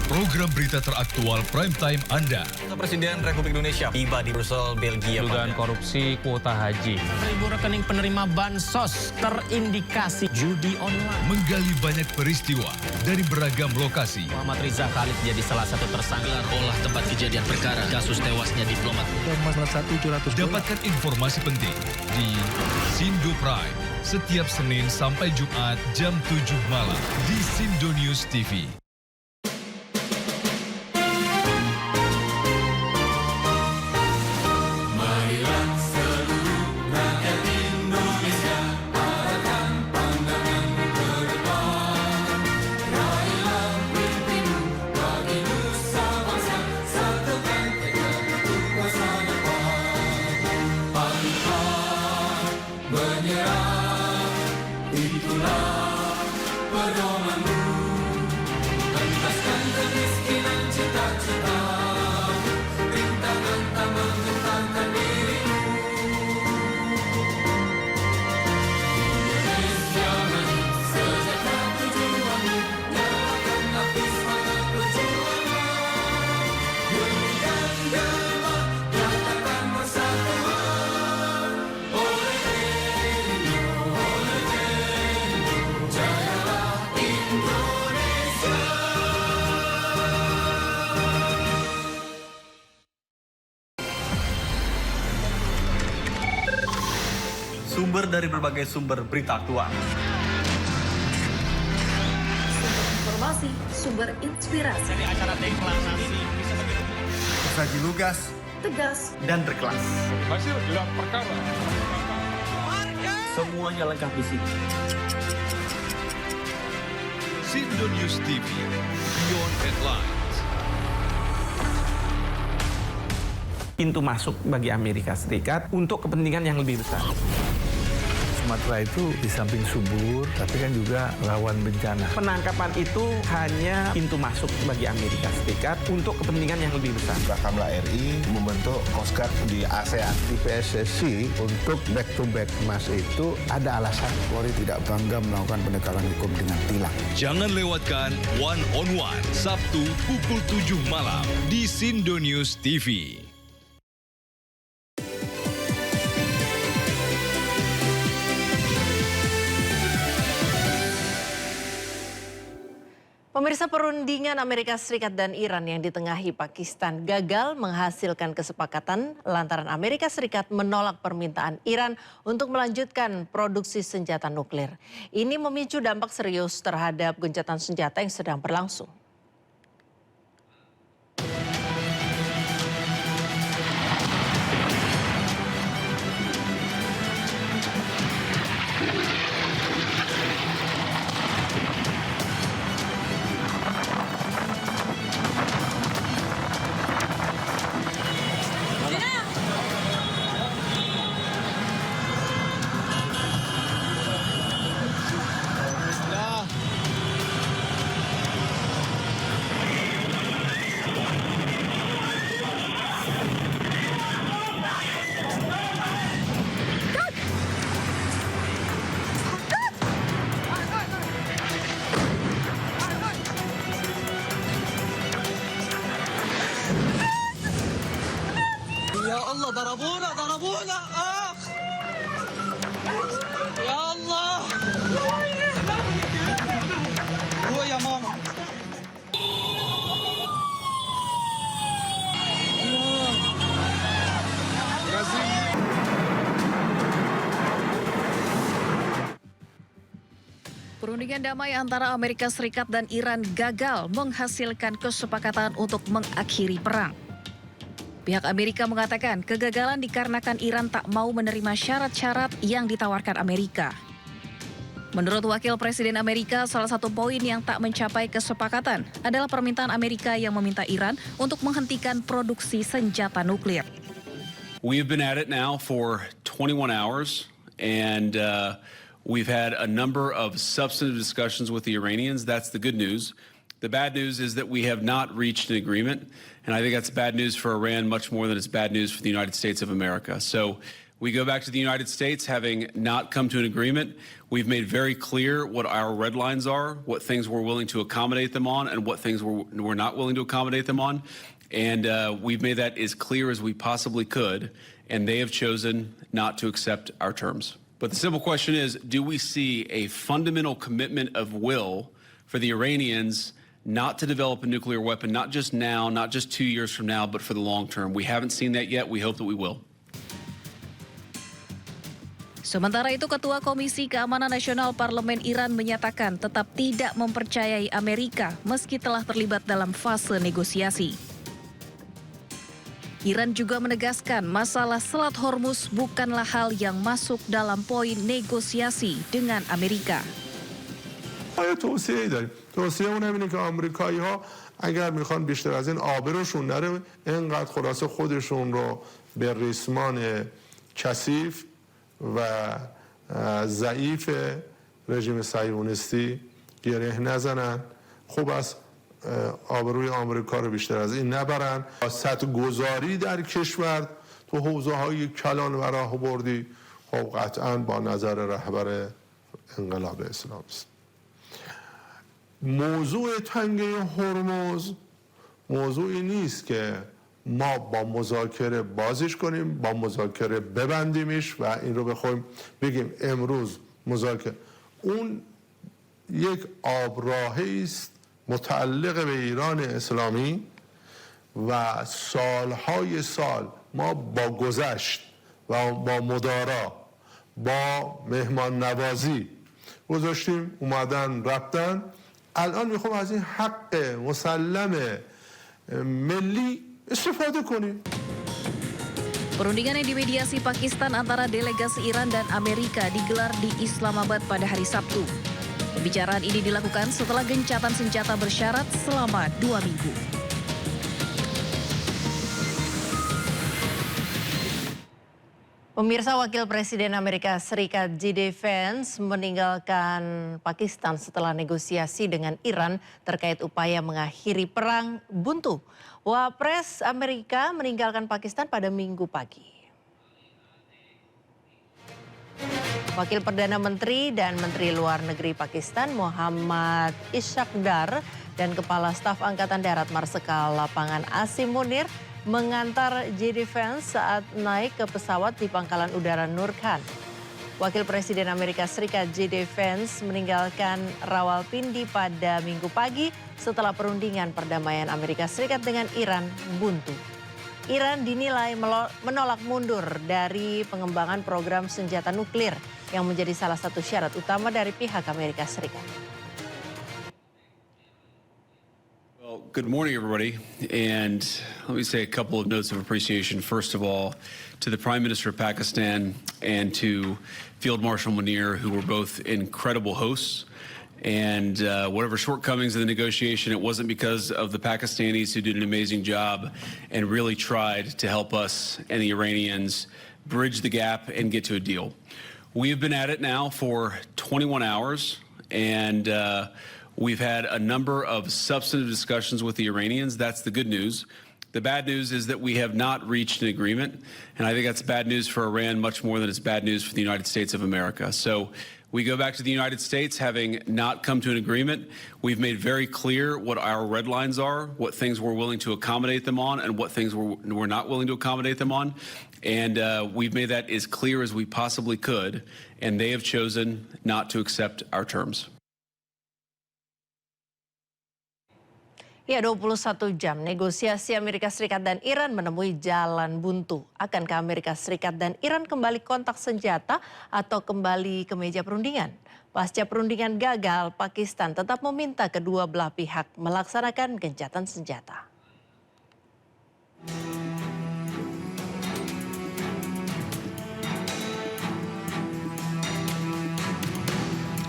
Program berita teraktual prime time Anda. Presiden Republik Indonesia tiba di Brussel, Belgia. Dugaan korupsi kuota haji. 1.000 rekening penerima bansos terindikasi judi online. Menggali banyak peristiwa dari beragam lokasi. Muhammad Riza Khalid jadi salah satu tersangka. Olah tempat kejadian perkara kasus tewasnya diplomat. Dapatkan informasi penting di Sindo Prime setiap Senin sampai Jumat jam 7 malam di Sindo News TV. dari berbagai sumber berita aktual. Informasi, sumber inspirasi. Dari acara deklarasi saji lugas, tegas, dan berkelas. Hasil gelar perkara. Semuanya lengkap di sini. Sindo News TV, Beyond Headlines. Pintu masuk bagi Amerika Serikat untuk kepentingan yang lebih besar. Sumatera itu di samping subur, tapi kan juga rawan bencana. Penangkapan itu hanya pintu masuk bagi Amerika Serikat untuk kepentingan yang lebih besar. Bakamla RI membentuk Coast Guard di ASEAN. Di PSSI untuk back-to-back emas itu ada alasan. Polri tidak bangga melakukan pendekatan hukum dengan tilang. Jangan lewatkan One on One, Sabtu pukul 7 malam di Sindo News TV. Pemirsa, perundingan Amerika Serikat dan Iran yang ditengahi Pakistan gagal menghasilkan kesepakatan lantaran Amerika Serikat menolak permintaan Iran untuk melanjutkan produksi senjata nuklir. Ini memicu dampak serius terhadap gencatan senjata yang sedang berlangsung. Ya Allah, ضربونا Ya Allah. هو يا ماما. Perundingan damai antara Amerika Serikat dan Iran gagal menghasilkan kesepakatan untuk mengakhiri perang. Pihak Amerika mengatakan kegagalan dikarenakan Iran tak mau menerima syarat-syarat yang ditawarkan Amerika. Menurut Wakil Presiden Amerika, salah satu poin yang tak mencapai kesepakatan adalah permintaan Amerika yang meminta Iran untuk menghentikan produksi senjata nuklir. We've been at it now for 21 hours and we've had a number of substantive discussions with the Iranians. That's the good news. The bad news is that we have not reached an agreement, and I think that's bad news for Iran much more than it's bad news for the United States of America. So we go back to the United States having not come to an agreement. We've made very clear what our red lines are, what things we're willing to accommodate them on, and what things we're not willing to accommodate them on. And we've made that as clear as we possibly could, and they have chosen not to accept our terms. But the simple question is, do we see a fundamental commitment of will for the Iranians not to develop a nuclear weapon, not just now, not just 2 years from now, but for the long term? We haven't seen that yet. We hope that we will. Sementara itu, Ketua Komisi Keamanan Nasional Parlemen Iran menyatakan tetap tidak mempercayai Amerika meski telah terlibat dalam fase negosiasi. Iran juga menegaskan masalah Selat Hormuz bukanlah hal yang masuk dalam poin negosiasi dengan Amerika. توصیه‌ای داریم. توصیه اون اینه که آمریکایی‌ها اگر میخوان بیشتر از این آبروشون نره، اینقدر خلاصه خودشون رو به ریسمان کثیف و ضعیف رژیم صهیونیستی گره نزنن. خوب است آبروی آمریکا رو بیشتر از این نبرن. سیاست‌گذاری در کشور تو حوزه‌های کلان و راهبردی خب قطعاً با نظر رهبر انقلاب اسلامی است. موضوع تنگه هرمز موضوعی نیست که ما با مذاکره بازش کنیم، با مذاکره ببندیمش و این رو بخوایم بگیم امروز مذاکره. اون یک آبراهی است متعلق به ایران اسلامی و سالهای سال ما با گذشت و با مدارا با مهمان نوازی گذاشتیم، اومدن رفتن. الان میخوام از این حق مسلم ملی استفاده کنیم. Perundingan yang dimediasi Pakistan antara delegasi Iran dan Amerika digelar di Islamabad pada hari Sabtu. Pembicaraan ini dilakukan setelah gencatan senjata bersyarat selama 2 minggu. Pemirsa, Wakil Presiden Amerika Serikat J.D. Vance meninggalkan Pakistan setelah negosiasi dengan Iran terkait upaya mengakhiri perang buntu. Wapres Amerika meninggalkan Pakistan pada Minggu pagi. Wakil Perdana Menteri dan Menteri Luar Negeri Pakistan Muhammad Iskandar dan Kepala Staf Angkatan Darat Marsikal Lapangan Asim Munir mengantar J.D. Vance saat naik ke pesawat di Pangkalan Udara Nur Khan. Wakil Presiden Amerika Serikat J.D. Vance meninggalkan Rawalpindi pada Minggu pagi setelah perundingan perdamaian Amerika Serikat dengan Iran buntu. Iran dinilai menolak mundur dari pengembangan program senjata nuklir yang menjadi salah satu syarat utama dari pihak Amerika Serikat. Good morning, everybody. And let me say a couple of notes of appreciation. First of all, to the Prime Minister of Pakistan and to Field Marshal Munir, who were both incredible hosts. And whatever shortcomings in the negotiation, it wasn't because of the Pakistanis, who did an amazing job and really tried to help us and the Iranians bridge the gap and get to a deal. We have been at it now for 21 hours, and we've had a number of substantive discussions with the Iranians. That's the good news. The bad news is that we have not reached an agreement, and I think that's bad news for Iran much more than it's bad news for the United States of America. So we go back to the United States having not come to an agreement. We've made very clear what our red lines are, what things we're willing to accommodate them on, and what things we're not willing to accommodate them on. And we've made that as clear as we possibly could, and they have chosen not to accept our terms. Ya, 21 jam negosiasi Amerika Serikat dan Iran menemui jalan buntu. Akankah Amerika Serikat dan Iran kembali kontak senjata atau kembali ke meja perundingan? Pasca perundingan gagal, Pakistan tetap meminta kedua belah pihak melaksanakan gencatan senjata.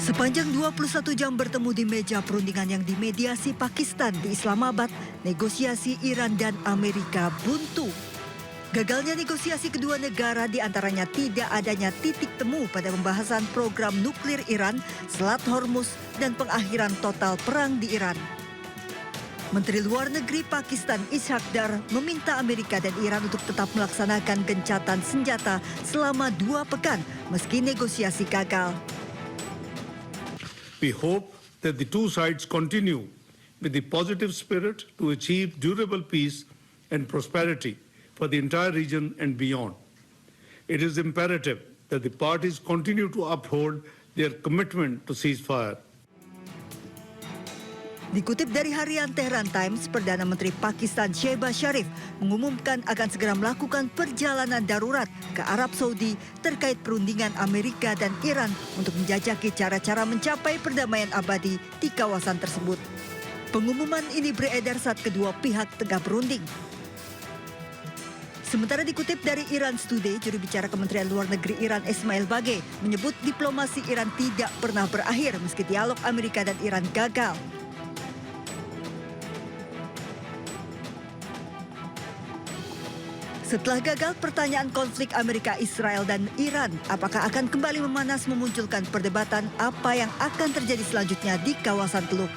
Sepanjang 21 jam bertemu di meja perundingan yang dimediasi Pakistan di Islamabad, negosiasi Iran dan Amerika buntu. Gagalnya negosiasi kedua negara diantaranya tidak adanya titik temu pada pembahasan program nuklir Iran, Selat Hormuz, dan pengakhiran total perang di Iran. Menteri Luar Negeri Pakistan Iskandar meminta Amerika dan Iran untuk tetap melaksanakan gencatan senjata selama 2 pekan meski negosiasi gagal. We hope that the two sides continue with the positive spirit to achieve durable peace and prosperity for the entire region and beyond. It is imperative that the parties continue to uphold their commitment to ceasefire. Dikutip dari harian Tehran Times, Perdana Menteri Pakistan Shehbaz Sharif mengumumkan akan segera melakukan perjalanan darurat ke Arab Saudi terkait perundingan Amerika dan Iran untuk menjajaki cara-cara mencapai perdamaian abadi di kawasan tersebut. Pengumuman ini beredar saat kedua pihak tengah berunding. Sementara dikutip dari Iran Today, juru bicara Kementerian Luar Negeri Iran Ismail Baghaei menyebut diplomasi Iran tidak pernah berakhir meski dialog Amerika dan Iran gagal. Setelah gagal pertanyaan konflik Amerika, Israel, dan Iran, apakah akan kembali memanas memunculkan perdebatan apa yang akan terjadi selanjutnya di kawasan Teluk.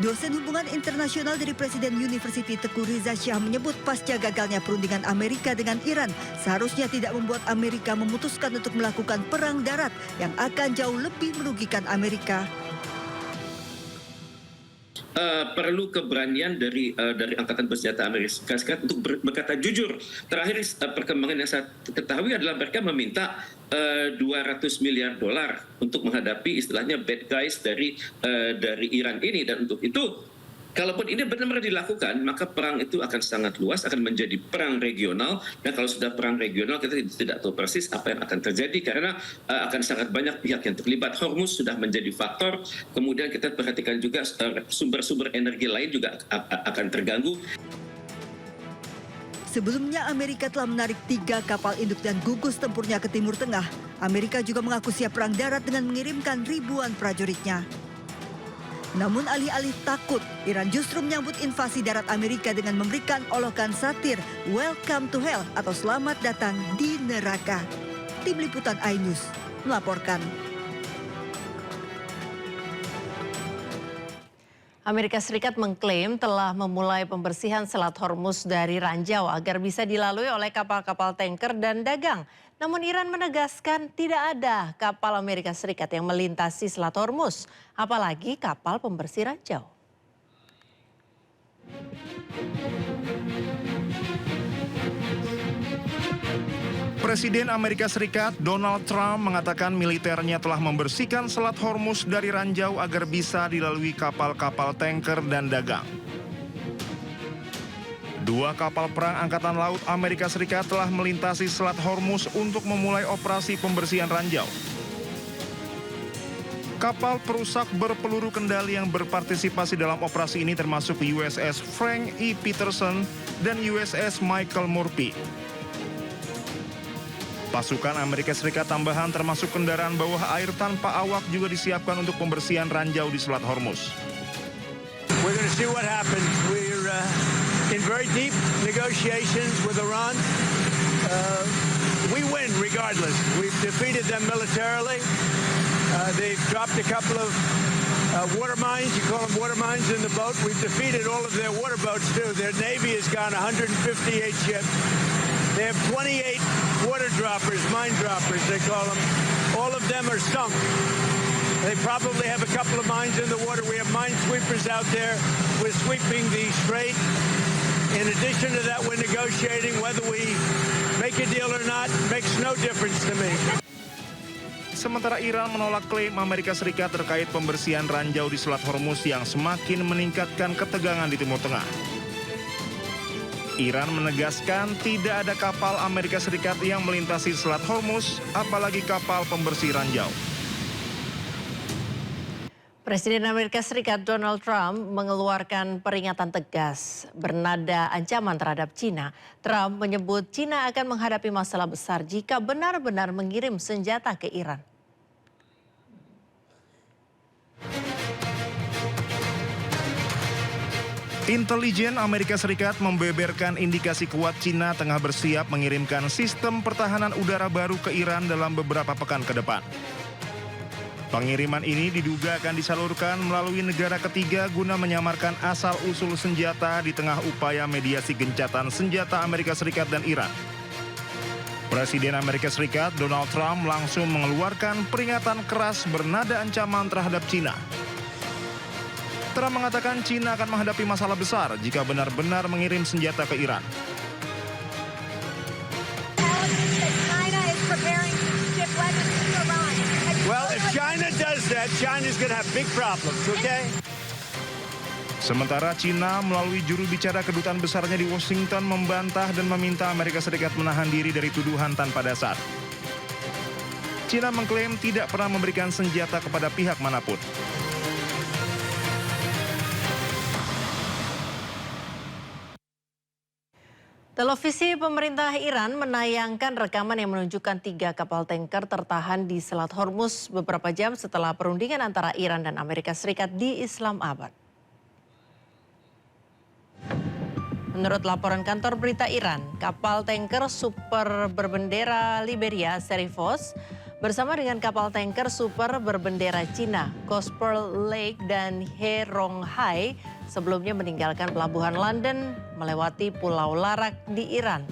Dosen hubungan internasional dari Presiden University Teguh Riza Shah menyebut pasca gagalnya perundingan Amerika dengan Iran, seharusnya tidak membuat Amerika memutuskan untuk melakukan perang darat yang akan jauh lebih merugikan Amerika. Perlu keberanian dari Angkatan Bersenjata Amerika Serikat untuk berkata jujur. Terakhir perkembangan yang saya ketahui adalah mereka meminta $200 miliar untuk menghadapi istilahnya bad guys dari Iran ini, dan untuk itu Kalaupun ini benar-benar dilakukan, maka perang itu akan sangat luas, akan menjadi perang regional. Dan kalau sudah perang regional, kita tidak tahu persis apa yang akan terjadi karena akan sangat banyak pihak yang terlibat. Hormuz sudah menjadi faktor. Kemudian kita perhatikan juga sumber-sumber energi lain juga akan terganggu. Sebelumnya Amerika telah menarik 3 kapal induk dan gugus tempurnya ke Timur Tengah. Amerika juga mengaku siap perang darat dengan mengirimkan ribuan prajuritnya. Namun alih-alih takut, Iran justru menyambut invasi darat Amerika dengan memberikan olokan satir Welcome to Hell atau Selamat Datang di Neraka. Tim Liputan iNews melaporkan. Amerika Serikat mengklaim telah memulai pembersihan Selat Hormuz dari ranjau agar bisa dilalui oleh kapal-kapal tanker dan dagang. Namun Iran menegaskan tidak ada kapal Amerika Serikat yang melintasi Selat Hormuz, apalagi kapal pembersih ranjau. Presiden Amerika Serikat Donald Trump mengatakan militernya telah membersihkan Selat Hormuz dari ranjau agar bisa dilalui kapal-kapal tanker dan dagang. 2 kapal perang Angkatan Laut Amerika Serikat telah melintasi Selat Hormuz untuk memulai operasi pembersihan ranjau. Kapal perusak berpeluru kendali yang berpartisipasi dalam operasi ini termasuk USS Frank E. Peterson dan USS Michael Murphy. Pasukan Amerika Serikat tambahan termasuk kendaraan bawah air tanpa awak juga disiapkan untuk pembersihan ranjau di Selat Hormuz. We're going to see what happens. We're in very deep negotiations with Iran. We win regardless. We've defeated them militarily. They've dropped a couple of water mines. You call them water mines in the boat. We've defeated all of their water boats too. Their Navy has gone 158 ships. They have 28 water droppers, mine droppers they call them. All of them are sunk. They probably have a couple of mines in the water. We have mine sweepers out there. We're sweeping the strait. In addition to that, we're negotiating whether we make a deal or not. Makes no difference to me. Sementara Iran menolak klaim Amerika Serikat terkait pembersihan ranjau di Selat Hormuz yang semakin meningkatkan ketegangan di Timur Tengah. Iran menegaskan tidak ada kapal Amerika Serikat yang melintasi Selat Hormuz, apalagi kapal pembersih ranjau. Presiden Amerika Serikat Donald Trump mengeluarkan peringatan tegas bernada ancaman terhadap China. Trump menyebut China akan menghadapi masalah besar jika benar-benar mengirim senjata ke Iran. Intelijen Amerika Serikat membeberkan indikasi kuat China tengah bersiap mengirimkan sistem pertahanan udara baru ke Iran dalam beberapa pekan ke depan. Pengiriman ini diduga akan disalurkan melalui negara ketiga guna menyamarkan asal-usul senjata di tengah upaya mediasi gencatan senjata Amerika Serikat dan Iran. Presiden Amerika Serikat Donald Trump langsung mengeluarkan peringatan keras bernada ancaman terhadap China. Trump mengatakan China akan menghadapi masalah besar jika benar-benar mengirim senjata ke Iran. Well, if China does that, China's going to have big problems, okay? Sementara China melalui juru bicara kedutaan besarnya di Washington membantah dan meminta Amerika Serikat menahan diri dari tuduhan tanpa dasar. China mengklaim tidak pernah memberikan senjata kepada pihak manapun. Televisi pemerintah Iran menayangkan rekaman yang menunjukkan 3 kapal tanker tertahan di Selat Hormuz beberapa jam setelah perundingan antara Iran dan Amerika Serikat di Islamabad. Menurut laporan kantor berita Iran, kapal tanker super berbendera Liberia Serifos bersama dengan kapal tanker super berbendera Cina Cospearl Lake dan He Rong Hai sebelumnya meninggalkan pelabuhan London melewati Pulau Larak di Iran.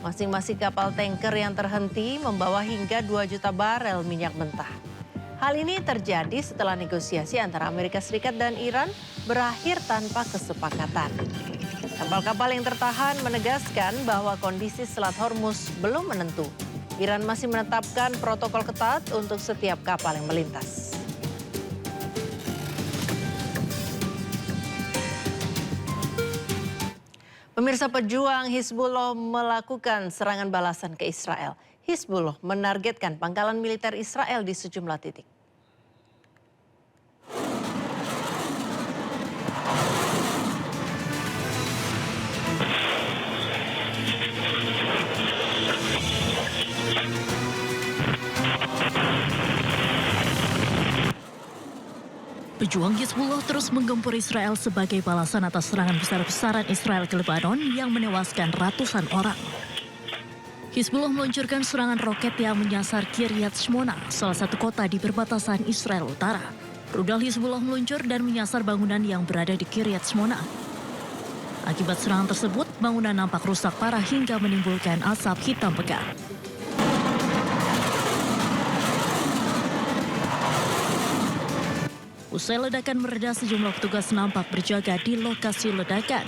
Masing-masing kapal tanker yang terhenti membawa hingga 2 juta barel minyak mentah. Hal ini terjadi setelah negosiasi antara Amerika Serikat dan Iran berakhir tanpa kesepakatan. Kapal-kapal yang tertahan menegaskan bahwa kondisi Selat Hormuz belum menentu. Iran masih menetapkan protokol ketat untuk setiap kapal yang melintas. Pemirsa, pejuang Hizbullah melakukan serangan balasan ke Israel. Hizbullah menargetkan pangkalan militer Israel di sejumlah titik. Pejuang Hizbullah terus menggempur Israel sebagai balasan atas serangan besar-besaran Israel ke Lebanon yang menewaskan ratusan orang. Hizbullah meluncurkan serangan roket yang menyasar Kiryat Shmona, salah satu kota di perbatasan Israel Utara. Rudal Hizbullah meluncur dan menyasar bangunan yang berada di Kiryat Shmona. Akibat serangan tersebut, bangunan nampak rusak parah hingga menimbulkan asap hitam pekat. Usai ledakan mereda, sejumlah petugas nampak berjaga di lokasi ledakan.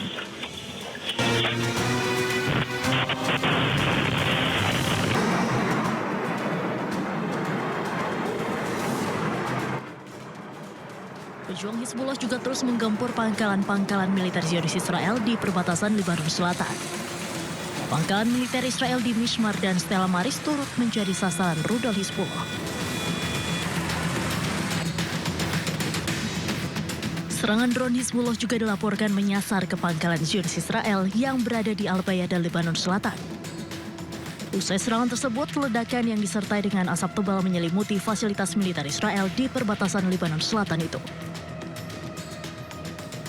Pejuang Hizbullah juga terus menggempur pangkalan-pangkalan militer Zionis Israel di perbatasan Lebanon Selatan. Pangkalan militer Israel di Mishmar dan Stella Maris turut menjadi sasaran rudal Hizbullah. Serangan drone Hizbullah juga dilaporkan menyasar ke pangkalan Zionis Israel yang berada di Al-Baya dan Lebanon Selatan. Usai serangan tersebut, ledakan yang disertai dengan asap tebal menyelimuti fasilitas militer Israel di perbatasan Lebanon Selatan itu.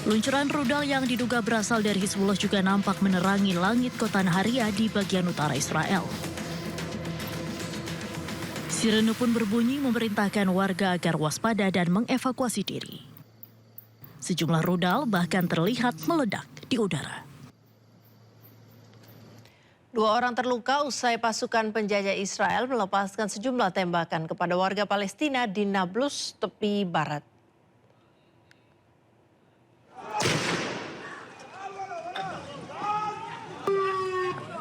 Luncuran rudal yang diduga berasal dari Hizbullah juga nampak menerangi langit kota Nahariya di bagian utara Israel. Sirene pun berbunyi memerintahkan warga agar waspada dan mengevakuasi diri. Sejumlah rudal bahkan terlihat meledak di udara. 2 orang terluka usai pasukan penjajah Israel melepaskan sejumlah tembakan kepada warga Palestina di Nablus, tepi barat.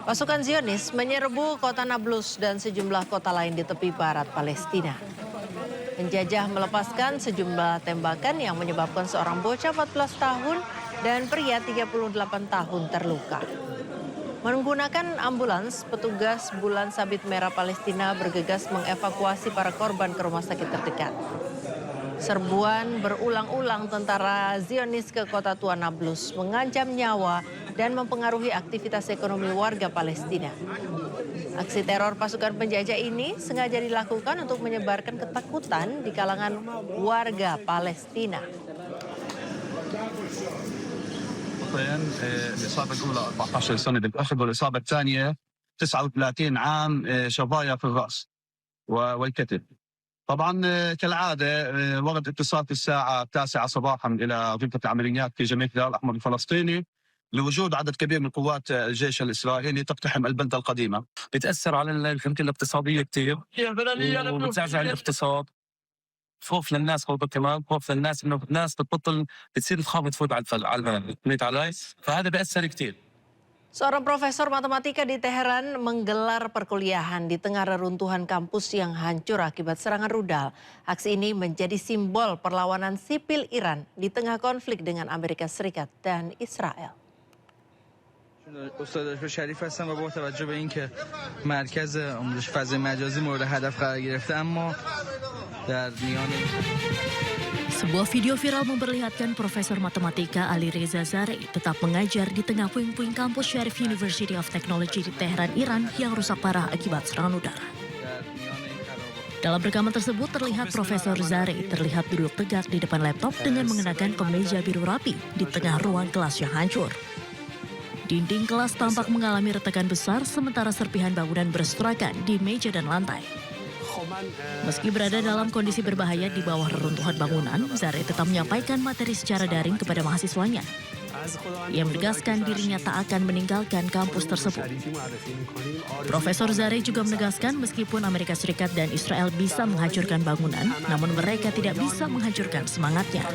Pasukan Zionis menyerbu kota Nablus dan sejumlah kota lain di tepi barat Palestina. Penjajah melepaskan sejumlah tembakan yang menyebabkan seorang bocah 14 tahun dan pria 38 tahun terluka. Menggunakan ambulans, petugas Bulan Sabit Merah Palestina bergegas mengevakuasi para korban ke rumah sakit terdekat. Serbuan berulang-ulang tentara Zionis ke kota tua Nablus mengancam nyawa dan mempengaruhi aktivitas ekonomi warga Palestina. Aksi teror pasukan penjajah ini sengaja dilakukan untuk menyebarkan ketakutan di kalangan warga Palestina. الإصابة الأولى 14 سنة بالأخذ والإصابة الثانية 39 عام شظايا في الرأس والكتف. طبعا كالعادة وقت اتصال في الساعة 9 صباحا إلى غرفة العمليات في جمعية الهلال الأحمر الفلسطيني لوجود عدد كبير من قوات الجيش الإسرائيلي تقتحم البلدة القديمة. بتأثر على الخدمة الاقتصادية كثير وبتزعزع الاقتصاد. خوف للناس كمان خوف للناس انه الناس بتبطل بتصير تخاف تفوت على علي فهذا بيأثر كثير. Seorang profesor matematika di Teheran menggelar perkuliahan di tengah reruntuhan kampus yang hancur akibat serangan rudal. Aksi ini menjadi simbol perlawanan sipil Iran di tengah konflik dengan Amerika Serikat dan Israel. استاد دکتر شریف هستم و با توجه به اینکه مرکز آموزش فضای مجازی مورد هدف قرار گرفته اما در میان Sebuah video viral memperlihatkan Profesor Matematika Ali Reza Zarei tetap mengajar di tengah puing-puing kampus Sharif University of Technology di Teheran, Iran yang rusak parah akibat serangan udara. Dalam rekaman tersebut terlihat Profesor Zarei terlihat duduk tegak di depan laptop dengan mengenakan kemeja biru rapi di tengah ruang kelas yang hancur. Dinding kelas tampak mengalami retakan besar sementara serpihan bangunan berserakan di meja dan lantai. Meski berada dalam kondisi berbahaya di bawah reruntuhan bangunan, Zarei tetap menyampaikan materi secara daring kepada mahasiswanya. Ia menegaskan dirinya tak akan meninggalkan kampus tersebut. Profesor Zarei juga menegaskan meskipun Amerika Serikat dan Israel bisa menghancurkan bangunan, namun mereka tidak bisa menghancurkan semangatnya.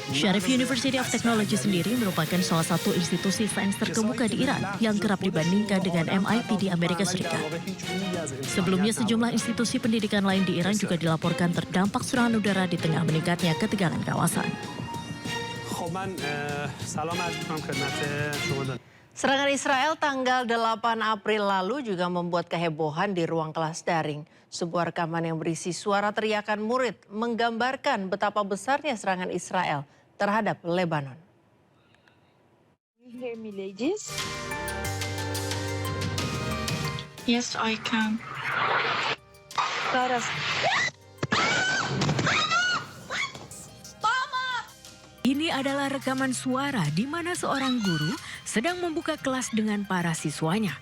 Sharif University of Technology sendiri merupakan salah satu institusi sains terkemuka di Iran yang kerap dibandingkan dengan MIT di Amerika Serikat. Sebelumnya sejumlah institusi pendidikan lain di Iran juga dilaporkan terdampak serangan udara di tengah meningkatnya ketegangan kawasan. Serangan Israel tanggal 8 April lalu juga membuat kehebohan di ruang kelas daring. Sebuah rekaman yang berisi suara teriakan murid menggambarkan betapa besarnya serangan Israel terhadap Lebanon. Hear me, ladies? Yes, I can. Ini adalah rekaman suara di mana seorang guru sedang membuka kelas dengan para siswanya.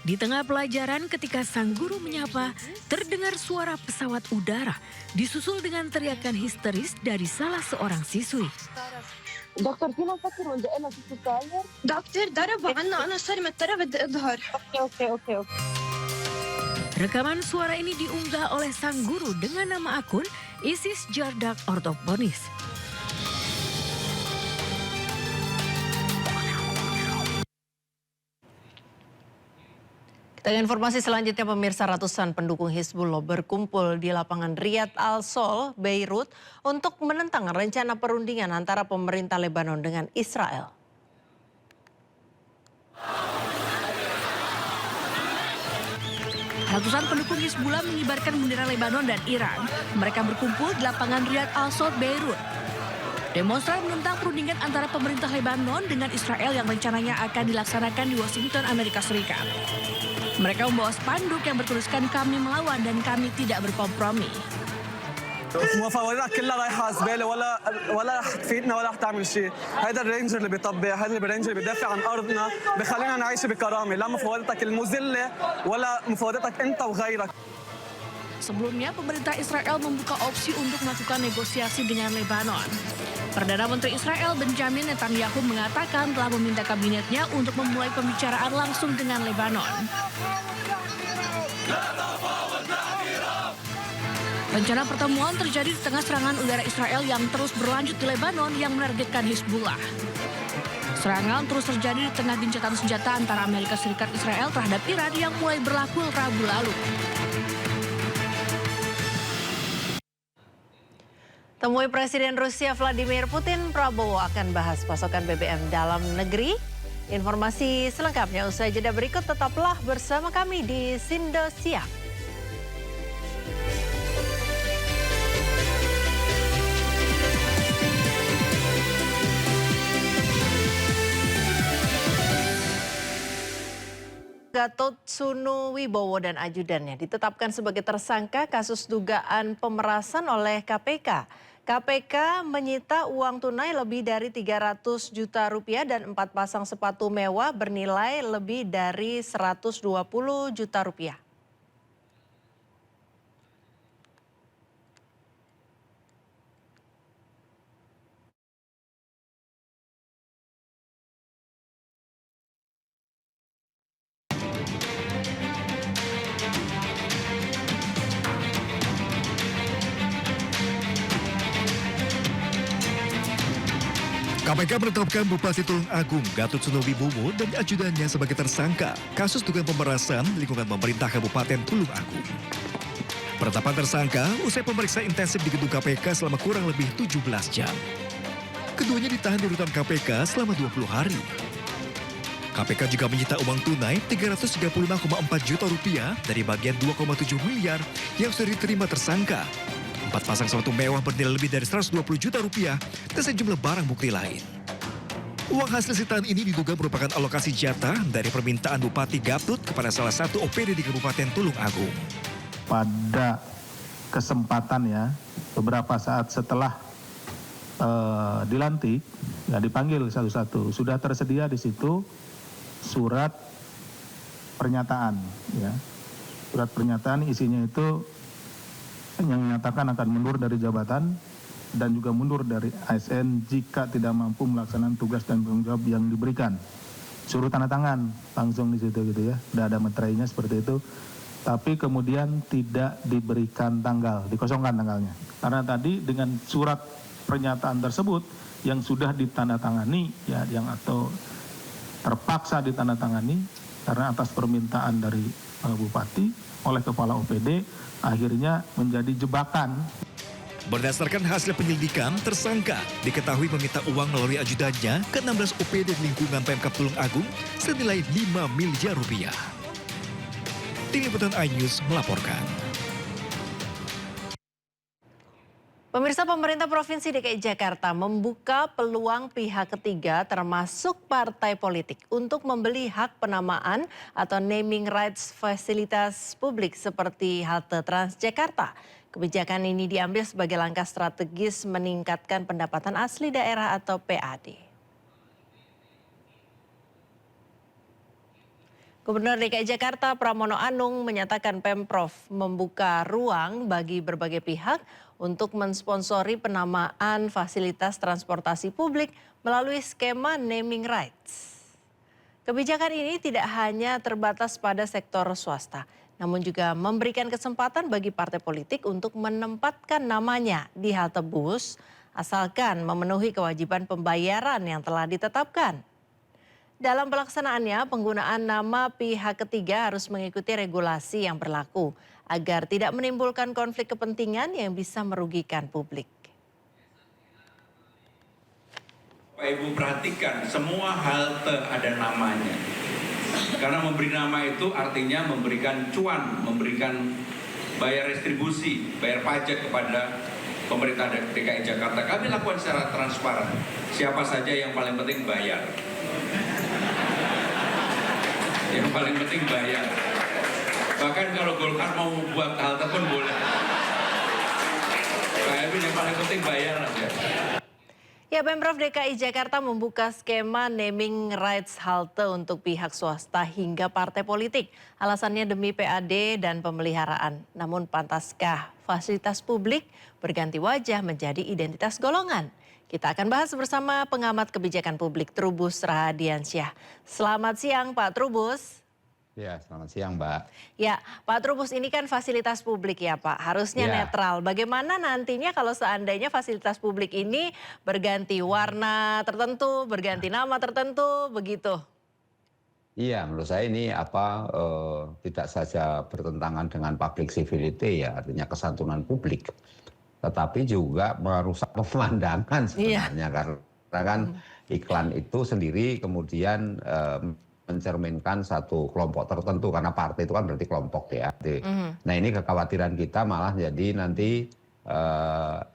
Di tengah pelajaran ketika sang guru menyapa, terdengar suara pesawat udara disusul dengan teriakan histeris dari salah seorang siswi. دكتور فينا نفكر ونزقنا في الساير دكتور ضرب عنا انا صار مضطره بدي اظهر اوكي Rekaman suara ini diunggah oleh sang guru dengan nama akun Isis Jardak Orthoponis. Dengan informasi selanjutnya, pemirsa, ratusan pendukung Hizbullah berkumpul di lapangan Riyad Al-Sol, Beirut untuk menentang rencana perundingan antara pemerintah Lebanon dengan Israel. Ratusan pendukung Hizbullah mengibarkan bendera Lebanon dan Iran. Mereka berkumpul di lapangan Riyad Al-Sol, Beirut. Demonstran menentang perundingan antara pemerintah Lebanon dengan Israel yang rencananya akan dilaksanakan di Washington, Amerika Serikat. Mereka membawa spanduk yang bertuliskan "Kami melawan dan kami tidak berkompromi". المفاوضات كلها رايحه زباله ولا رح تفيدنا ولا رح تعمل شيء، هذا الرينجر اللي بيطبق، هذا الرينجر اللي بيدافع عن ارضنا، بخلينا نعيش بكرامه، لا مفاوضتك المذله ولا مفاوضتك انت وغيرك. Sebelumnya, pemerintah Israel membuka opsi untuk melakukan negosiasi dengan Lebanon. Perdana Menteri Israel Benjamin Netanyahu mengatakan telah meminta kabinetnya untuk memulai pembicaraan langsung dengan Lebanon. Rencana pertemuan terjadi di tengah serangan udara Israel yang terus berlanjut di Lebanon yang menargetkan Hizbullah. Serangan terus terjadi di tengah gencatan senjata antara Amerika Serikat Israel terhadap Iran yang mulai berlaku Rabu lalu. Temui Presiden Rusia Vladimir Putin, Prabowo akan bahas pasokan BBM dalam negeri. Informasi selengkapnya usai jeda berikut, tetaplah bersama kami di Sindo Siang. Gatot Sunuwibowo dan ajudannya ditetapkan sebagai tersangka kasus dugaan pemerasan oleh KPK. KPK menyita uang tunai lebih dari 300 juta rupiah dan 4 pasang sepatu mewah bernilai lebih dari 120 juta rupiah. KPK menetapkan Bupati Tulung Agung Gatot Sunuwibowo dan ajudannya sebagai tersangka kasus dugaan pemerasan lingkungan pemerintah Kabupaten Tulung Agung. Penetapan tersangka usai pemeriksaan intensif di gedung KPK selama kurang lebih 17 jam. Keduanya ditahan di rutan KPK selama 20 hari. KPK juga menyita uang tunai 335,4 juta rupiah dari bagian 2,7 miliar yang sudah diterima tersangka. 4 pasang sepatu mewah bernilai lebih dari 120 juta rupiah dan sejumlah barang bukti lain. Uang hasil sitaan ini diduga merupakan alokasi jatah dari permintaan Bupati Gatot kepada salah satu OPD di Kabupaten Tulung Agung. Pada kesempatan ya, beberapa saat setelah dilantik, ya dipanggil satu-satu, sudah tersedia di situ surat pernyataan. Ya. Surat pernyataan isinya itu yang menyatakan akan mundur dari jabatan dan juga mundur dari ASN jika tidak mampu melaksanakan tugas dan tanggung jawab yang diberikan. Suruh tanda tangan langsung di situ gitu ya. Tidak ada materainya seperti itu. Tapi kemudian tidak diberikan tanggal, dikosongkan tanggalnya. Karena tadi dengan surat pernyataan tersebut yang sudah ditandatangani ya, yang atau terpaksa ditandatangani karena atas permintaan dari Bupati oleh Kepala OPD, akhirnya menjadi jebakan. Berdasarkan hasil penyelidikan, tersangka diketahui meminta uang melalui ajudannya ke 16 OPD di lingkungan Pemkab Tulung Agung senilai 5 miliar rupiah. Tim Liputan iNews melaporkan. Pemirsa, pemerintah Provinsi DKI Jakarta membuka peluang pihak ketiga termasuk partai politik untuk membeli hak penamaan atau naming rights fasilitas publik seperti halte Transjakarta. Kebijakan ini diambil sebagai langkah strategis meningkatkan pendapatan asli daerah atau PAD. Gubernur DKI Jakarta Pramono Anung menyatakan Pemprov membuka ruang bagi berbagai pihak untuk mensponsori penamaan fasilitas transportasi publik melalui skema naming rights. Kebijakan ini tidak hanya terbatas pada sektor swasta, namun juga memberikan kesempatan bagi partai politik untuk menempatkan namanya di halte bus asalkan memenuhi kewajiban pembayaran yang telah ditetapkan. Dalam pelaksanaannya, penggunaan nama pihak ketiga harus mengikuti regulasi yang berlaku agar tidak menimbulkan konflik kepentingan yang bisa merugikan publik. Bapak Ibu perhatikan, semua halte ada namanya. Karena memberi nama itu artinya memberikan cuan, memberikan bayar restribusi, bayar pajak kepada pemerintah DKI Jakarta. Kami lakukan secara transparan. Siapa saja yang paling penting bayar. Yang paling penting bayar. Bahkan kalau Golkar mau buat halte pun boleh. Kami yang paling penting bayar aja. Ya, Pemprov DKI Jakarta membuka skema naming rights halte untuk pihak swasta hingga partai politik. Alasannya demi PAD dan pemeliharaan. Namun pantaskah fasilitas publik berganti wajah menjadi identitas golongan? Kita akan bahas bersama pengamat kebijakan publik Trubus Rahadiansyah. Selamat siang Pak Trubus. Ya, selamat siang Mbak. Ya, Pak Trubus, ini kan fasilitas publik ya Pak, harusnya netral. Bagaimana nantinya kalau seandainya fasilitas publik ini berganti warna tertentu, berganti nama tertentu, begitu? Iya, menurut saya ini tidak saja bertentangan dengan public civility ya, artinya kesantunan publik, tetapi juga merusak pemandangan sebenarnya karena kan iklan itu sendiri kemudian mencerminkan satu kelompok tertentu karena partai itu kan berarti kelompok ya. Nah ini kekhawatiran kita malah jadi nanti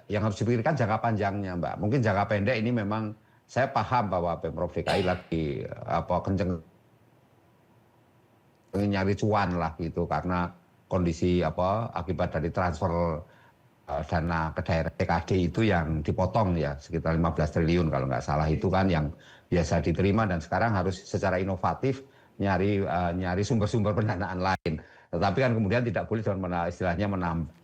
yang harus dipikirkan jangka panjangnya Mbak. Mungkin jangka pendek ini memang saya paham bahwa Pemprov DKI lagi kenceng nyari cuan lah gitu karena kondisi akibat dari transfer dana ke daerah TKD itu yang dipotong ya sekitar 15 triliun kalau nggak salah itu kan yang biasa diterima dan sekarang harus secara inovatif nyari sumber-sumber pendanaan lain. Tetapi kan kemudian tidak boleh dengan istilahnya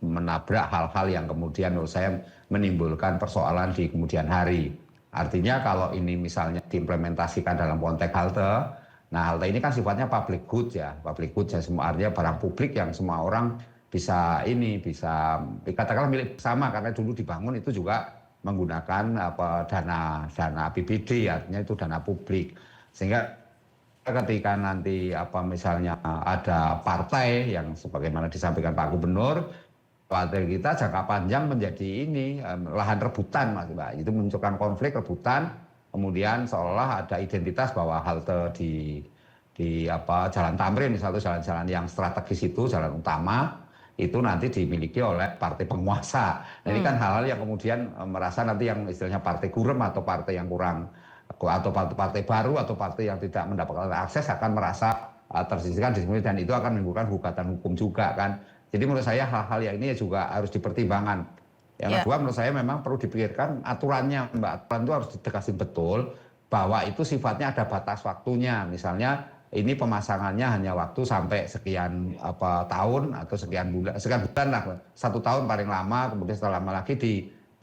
menabrak hal-hal yang kemudian menurut saya menimbulkan persoalan di kemudian hari. Artinya kalau ini misalnya diimplementasikan dalam konteks halte, nah halte ini kan sifatnya public good ya semua artinya barang publik yang semua orang bisa katakanlah milik bersama karena dulu dibangun itu juga menggunakan dana APBD artinya itu dana publik sehingga ketika nanti misalnya ada partai yang sebagaimana disampaikan Pak Gubernur khawatir kita jangka panjang menjadi lahan rebutan Mas Mbak itu munculkan konflik rebutan kemudian seolah ada identitas bahwa halte di Jalan Tamrin misalnya jalan-jalan yang strategis itu jalan utama itu nanti dimiliki oleh partai penguasa. Nah, ini kan hal-hal yang kemudian merasa nanti yang istilahnya partai gurem atau partai yang kurang atau partai baru atau partai yang tidak mendapatkan akses akan merasa tersisihkan di sini dan itu akan menimbulkan gugatan hukum juga kan. Jadi menurut saya hal-hal yang ini juga harus dipertimbangkan. Yang kedua menurut saya memang perlu dipikirkan aturannya Mbak. Aturan itu harus ditegaskan betul bahwa itu sifatnya ada batas waktunya. Misalnya ini pemasangannya hanya waktu sampai sekian tahun atau sekian bulan lah 1 tahun paling lama kemudian setelah lama lagi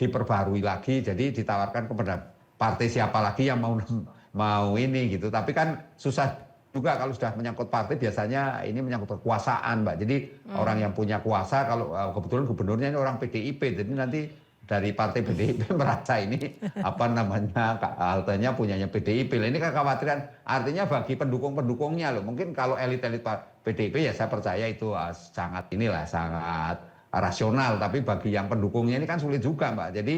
diperbarui lagi jadi ditawarkan kepada partai siapa lagi yang mau ini gitu tapi kan susah juga kalau sudah menyangkut partai biasanya ini menyangkut kekuasaan Mbak jadi orang yang punya kuasa kalau kebetulan gubernurnya ini orang PDIP jadi nanti dari partai PDIP merasa ini haltenya punyanya PDIP. Ini kekhawatiran artinya bagi pendukung-pendukungnya loh. Mungkin kalau elit-elit PDIP ya saya percaya itu sangat rasional, tapi bagi yang pendukungnya ini kan sulit juga, Mbak. Jadi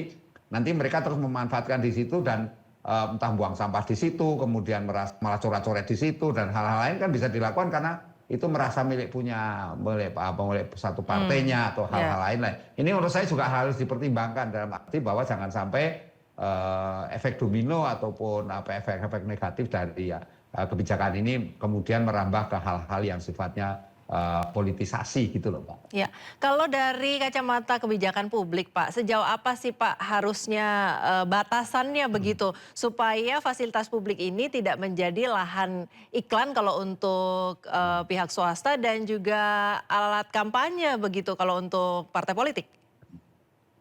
nanti mereka terus memanfaatkan di situ dan entah buang sampah di situ, kemudian malah coret-coret di situ, dan hal-hal lain kan bisa dilakukan karena itu merasa milik satu partainya atau hal-hal lain. Ini menurut saya juga harus dipertimbangkan dalam arti bahwa jangan sampai efek domino ataupun efek-efek negatif dari kebijakan ini kemudian merambah ke hal-hal yang sifatnya politisasi gitu loh, Pak. Ya, kalau dari kacamata kebijakan publik, Pak, sejauh apa sih Pak harusnya batasannya begitu supaya fasilitas publik ini tidak menjadi lahan iklan kalau untuk pihak swasta dan juga alat kampanye begitu kalau untuk partai politik?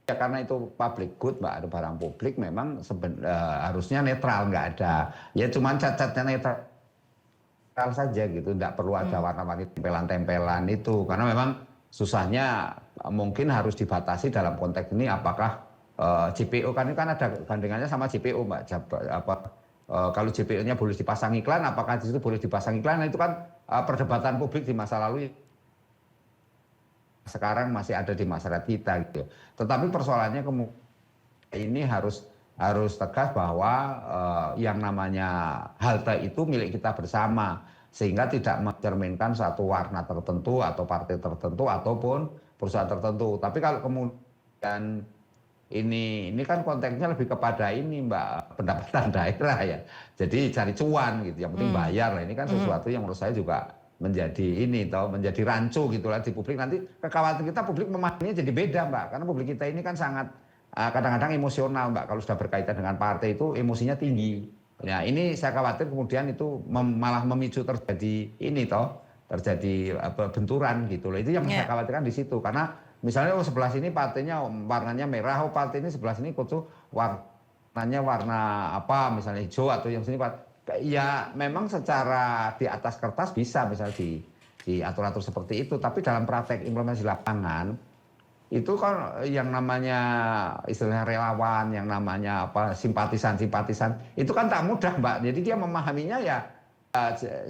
Ya karena itu public good, Mbak, ada barang publik memang harusnya netral, nggak ada. Ya cuman cacatnya netral saja gitu, tidak perlu ada warna-warni tempelan-tempelan itu, karena memang susahnya mungkin harus dibatasi dalam konteks ini apakah JPO kan ini kan ada gandengannya sama JPO, Mbak. Kalau JPO-nya boleh dipasang iklan, apakah di situ boleh dipasang iklan? Nah, itu kan perdebatan publik di masa lalu sekarang masih ada di masyarakat kita gitu. Tetapi persoalannya ini harus tegas bahwa yang namanya halte itu milik kita bersama, sehingga tidak mencerminkan satu warna tertentu atau partai tertentu ataupun perusahaan tertentu. Tapi kalau kemudian ini kan konteksnya lebih kepada ini, Mbak, pendapatan daerah ya. Jadi cari cuan gitu, yang penting bayar lah. Ini kan sesuatu yang menurut saya juga menjadi menjadi rancu gitulah di publik. Nanti kekhawatiran kita publik memahaminya jadi beda, Mbak, karena publik kita ini kan sangat kadang-kadang emosional, Mbak, kalau sudah berkaitan dengan partai itu emosinya tinggi. Ya, ini saya khawatir kemudian itu malah memicu terjadi benturan gitu loh. Itu yang saya khawatirkan di situ. Karena misalnya sebelah sini partainya warnanya merah, partai ini sebelah sini tuh warnanya warna apa, misalnya hijau atau yang sini ya memang secara di atas kertas bisa misalnya diatur-atur seperti itu, tapi dalam praktek implementasi lapangan itu kan yang namanya istilahnya relawan, yang namanya simpatisan itu kan tak mudah, Mbak. Jadi dia memahaminya ya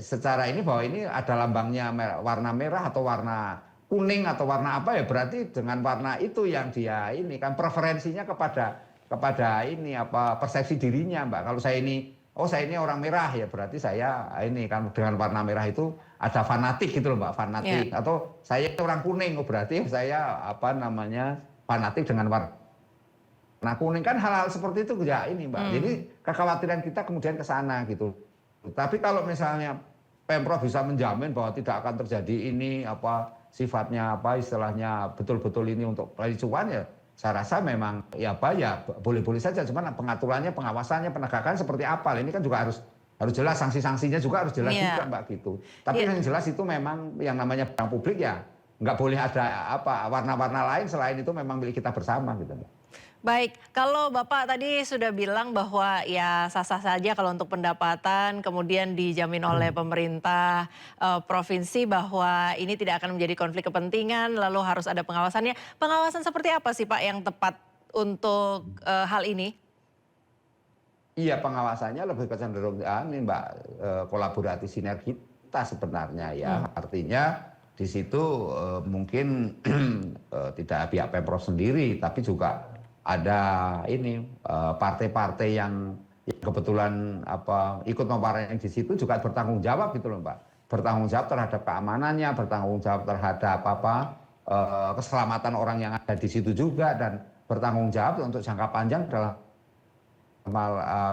secara ini bahwa ini ada lambangnya warna merah atau warna kuning atau warna apa ya, berarti dengan warna itu yang dia ini kan preferensinya kepada ini persepsi dirinya, Mbak. Kalau saya ini orang merah ya berarti saya ini kan dengan warna merah itu ada fanatik gitu loh, Mbak, fanatik. Atau saya orang kuning berarti saya fanatik dengan warna kuning, kan hal-hal seperti itu ya ini, Mbak. Jadi kekhawatiran kita kemudian ke sana gitu. Tapi kalau misalnya Pemprov bisa menjamin bahwa tidak akan terjadi ini sifatnya istilahnya betul-betul ini untuk cuan ya, saya rasa memang boleh-boleh saja, cuman pengaturannya, pengawasannya, penegakan seperti apa. Ini kan juga harus jelas, sanksi-sanksinya juga harus jelas juga, Mbak, gitu. Tapi yang jelas itu memang yang namanya barang publik ya nggak boleh ada warna-warna lain selain itu memang milik kita bersama gitu, Mbak. Baik, kalau Bapak tadi sudah bilang bahwa ya sah-sah saja kalau untuk pendapatan kemudian dijamin oleh pemerintah provinsi bahwa ini tidak akan menjadi konflik kepentingan, lalu harus ada pengawasannya. Pengawasan seperti apa sih, Pak, yang tepat untuk hal ini? Iya, pengawasannya lebih kecenderung Mbak, kolaborasi sinergitas sebenarnya ya. Artinya di situ mungkin tidak pihak Pemprov sendiri, tapi juga ada ini partai-partai yang kebetulan ikut mewarnai di situ juga bertanggung jawab gitu loh, Mbak. Bertanggung jawab terhadap keamanannya, bertanggung jawab terhadap keselamatan orang yang ada di situ juga, dan bertanggung jawab untuk jangka panjang dalam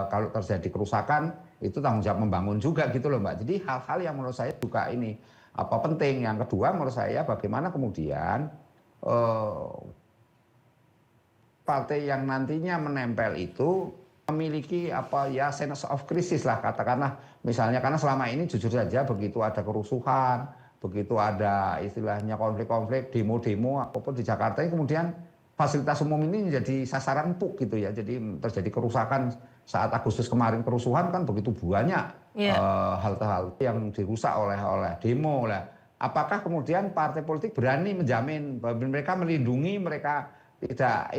kalau terjadi kerusakan itu tanggung jawab membangun juga gitu loh, Mbak. Jadi hal-hal yang menurut saya juga ini penting. Yang kedua menurut saya bagaimana kemudian partai yang nantinya menempel itu memiliki sense of crisis lah katakanlah, misalnya karena selama ini jujur saja begitu ada kerusuhan, begitu ada istilahnya konflik-konflik, demo-demo apapun di Jakarta ini, kemudian fasilitas umum ini menjadi sasaran empuk gitu ya. Jadi terjadi kerusakan saat Agustus kemarin, kerusuhan kan begitu banyak halte-halte yang dirusak oleh demo. Apakah kemudian partai politik berani menjamin bahwa mereka melindungi mereka tidak